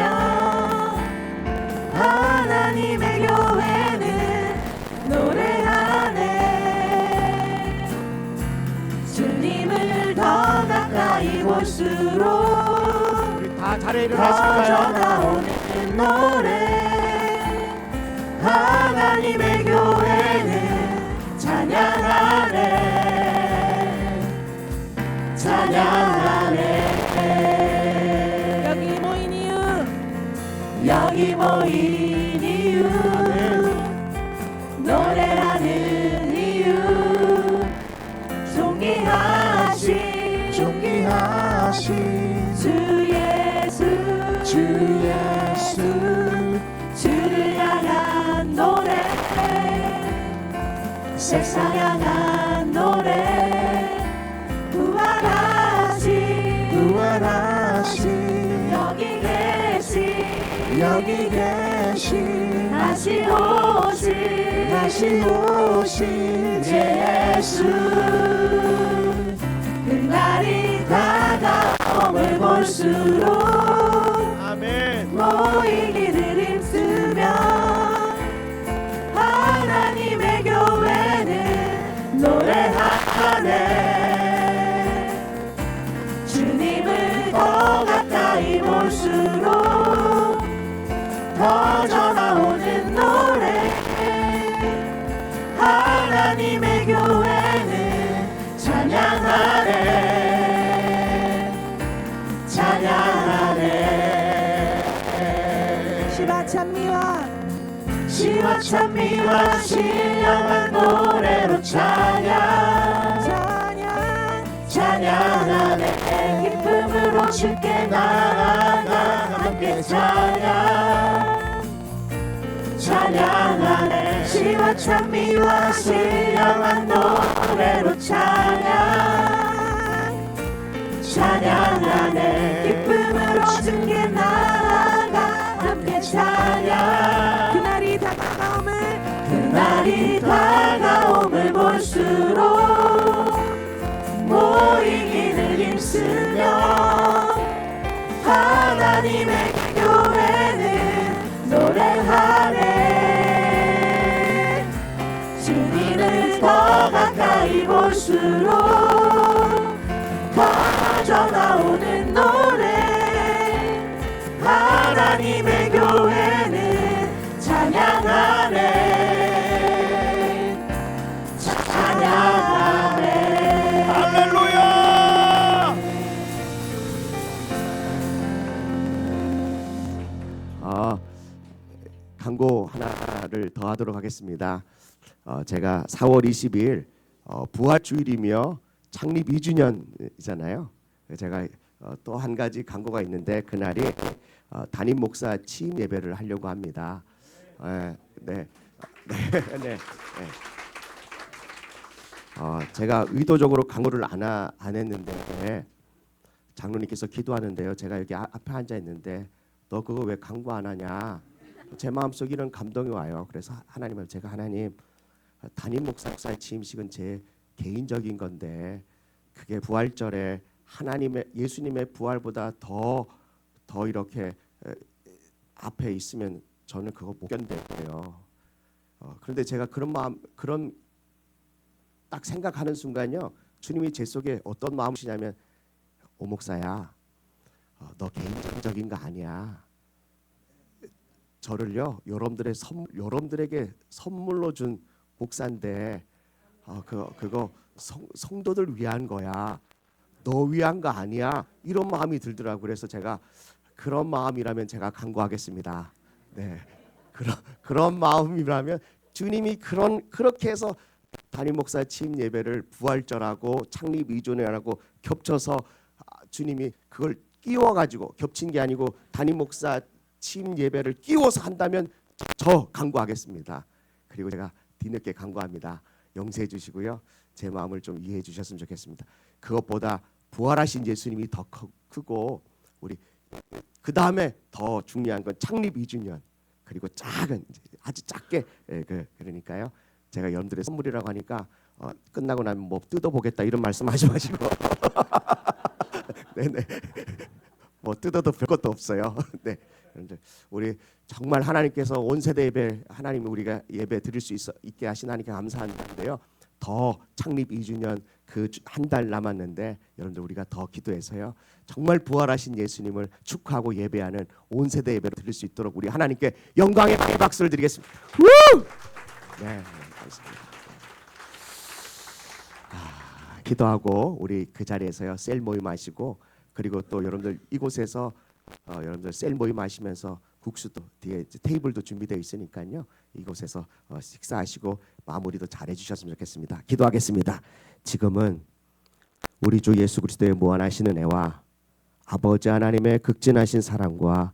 하나님의 교회는 노래하네 주님을 더 가까이 볼수록 우리 다 자리에 더 일어나실까요? 나오는 노래 하나님의 교회는 찬양하네 여기 모인 이유 여기 모인 이유 노래하는 이유 존귀하신 주 예수 주를 향한 노래 세상 향한 노래 부활하신 여기 계신 다시 오실 예수 그날이 다가옴을 볼수록 아멘. 모이기를 힘쓰며 하나님의 교회는 노래하네 주님을 더 가까이 볼수록 더 전하오는 노래 하나님의 교회는 찬양하네 시와 찬미와 신령한 노래로 찬양하네 기쁨으로 주께 나아가 함께 찬양하네 시와 찬미와 신령한 노래로 찬양하네 기쁨으로 주께 나아가 함께 그날이 다가옴을 볼수록 모이기를 힘쓰며 하나님의 교회는 노래하네 주님을 더 가까이 볼수록 더 전하오는 노래 하나님의 교회는 찬양하네 할렐루야! 광고 하나를 더 하도록 하겠습니다. 제가 4월 20일 부활주일이며 창립 2주년이잖아요. 제가 또 한 가지 광고가 있는데 그날이 담임 목사 취임 예배를 하려고 합니다. 네. 제가 의도적으로 광고를 안 했는데 장로님께서 기도하는데요. 제가 여기 앞에 앉아 있는데 너 그거 왜 광고 안 하냐? 제 마음속에 이런 감동이 와요. 그래서 하나님 담임 목사의 취임식은 제 개인적인 건데 그게 부활절에 예수님의 부활보다 더 이렇게 앞에 있으면 저는 그거 못 견뎌요. 그런데 제가 그런 딱 생각하는 순간요, 주님이 제 속에 어떤 마음이시냐면, 오 목사야, 너 개인적인 거 아니야. 저를요, 여러분들에게 선물로 준 목사인데, 그거 성도들 위한 거야. 너 위한 거 아니야. 이런 마음이 들더라고요. 그래서 제가 그런 마음이라면 제가 간구하겠습니다. 네, 그런 마음이라면 주님이 그렇게 해서 담임 목사 취임 예배를 부활절하고 창립 2주년하고 겹쳐서 주님이 그걸 끼워가지고 겹친 게 아니고 담임 목사 취임 예배를 끼워서 한다면 저 간구하겠습니다. 그리고 제가 뒤늦게 간구합니다. 용서해 주시고요. 제 마음을 좀 이해해 주셨으면 좋겠습니다. 그것보다 부활하신 예수님이 더 크고 우리 그 다음에 더 중요한 건 창립 2주년 그리고 작은 아주 작게 그러니까요. 제가 여러분들의 선물이라고 하니까 끝나고 나면 뭐 뜯어보겠다 이런 말씀하지 마시고 네네 뭐 뜯어도 별 것도 없어요. 네. 여러분들 우리 정말 하나님께서 온 세대 예배 하나님이 우리가 예배 드릴 수 있게 하신 하나님께 감사한데요. 더 창립 2주년 그 한 달 남았는데 여러분들 우리가 더 기도해서요. 정말 부활하신 예수님을 축하하고 예배하는 온 세대 예배를 드릴 수 있도록 우리 하나님께 영광의 박수를 드리겠습니다. 우! 네, 감사합니다. 기도하고 우리 그 자리에서요 셀 모임 하시고 그리고 또 여러분들 이곳에서 여러분들 셀 모임 하시면서 국수도 뒤에 테이블도 준비되어 있으니까요 이곳에서 식사하시고 마무리도 잘 해주셨으면 좋겠습니다. 기도하겠습니다. 지금은 우리 주 예수 그리스도의 무한하신 은혜와 아버지 하나님의 극진하신 사랑과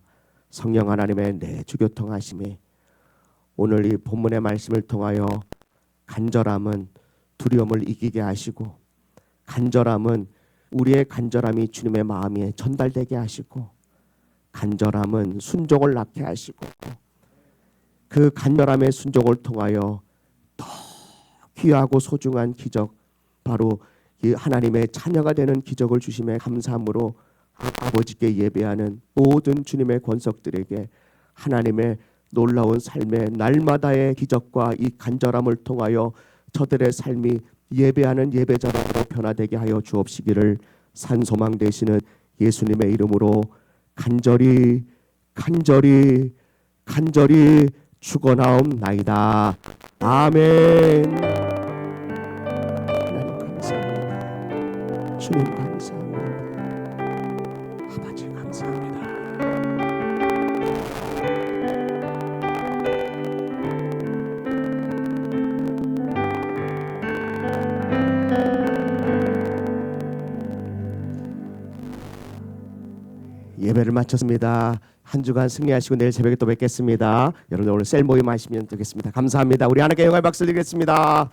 성령 하나님의 내주교통하심이 오늘 이 본문의 말씀을 통하여 간절함은 두려움을 이기게 하시고 간절함은 우리의 간절함이 주님의 마음에 전달되게 하시고 간절함은 순종을 낳게 하시고 그 간절함의 순종을 통하여 더 귀하고 소중한 기적 바로 이 하나님의 자녀가 되는 기적을 주심에 감사함으로 아버지께 예배하는 모든 주님의 권속들에게 하나님의 놀라운 삶의 날마다의 기적과 이 간절함을 통하여 저들의 삶이 예배하는 예배자로 변화되게 하여 주옵시기를 산소망 되시는 예수님의 이름으로 간절히 축원하옵나이다. 아멘. 하나님 감사합니다. 주님 감사합니다. 아버지 감사합니다. 예배를 마쳤습니다. 한 주간 승리하시고 내일 새벽에 또 뵙겠습니다. 여러분 오늘 셀 모임 하시면 되겠습니다. 감사합니다. 우리 하나님께 영광의 박수 드리겠습니다.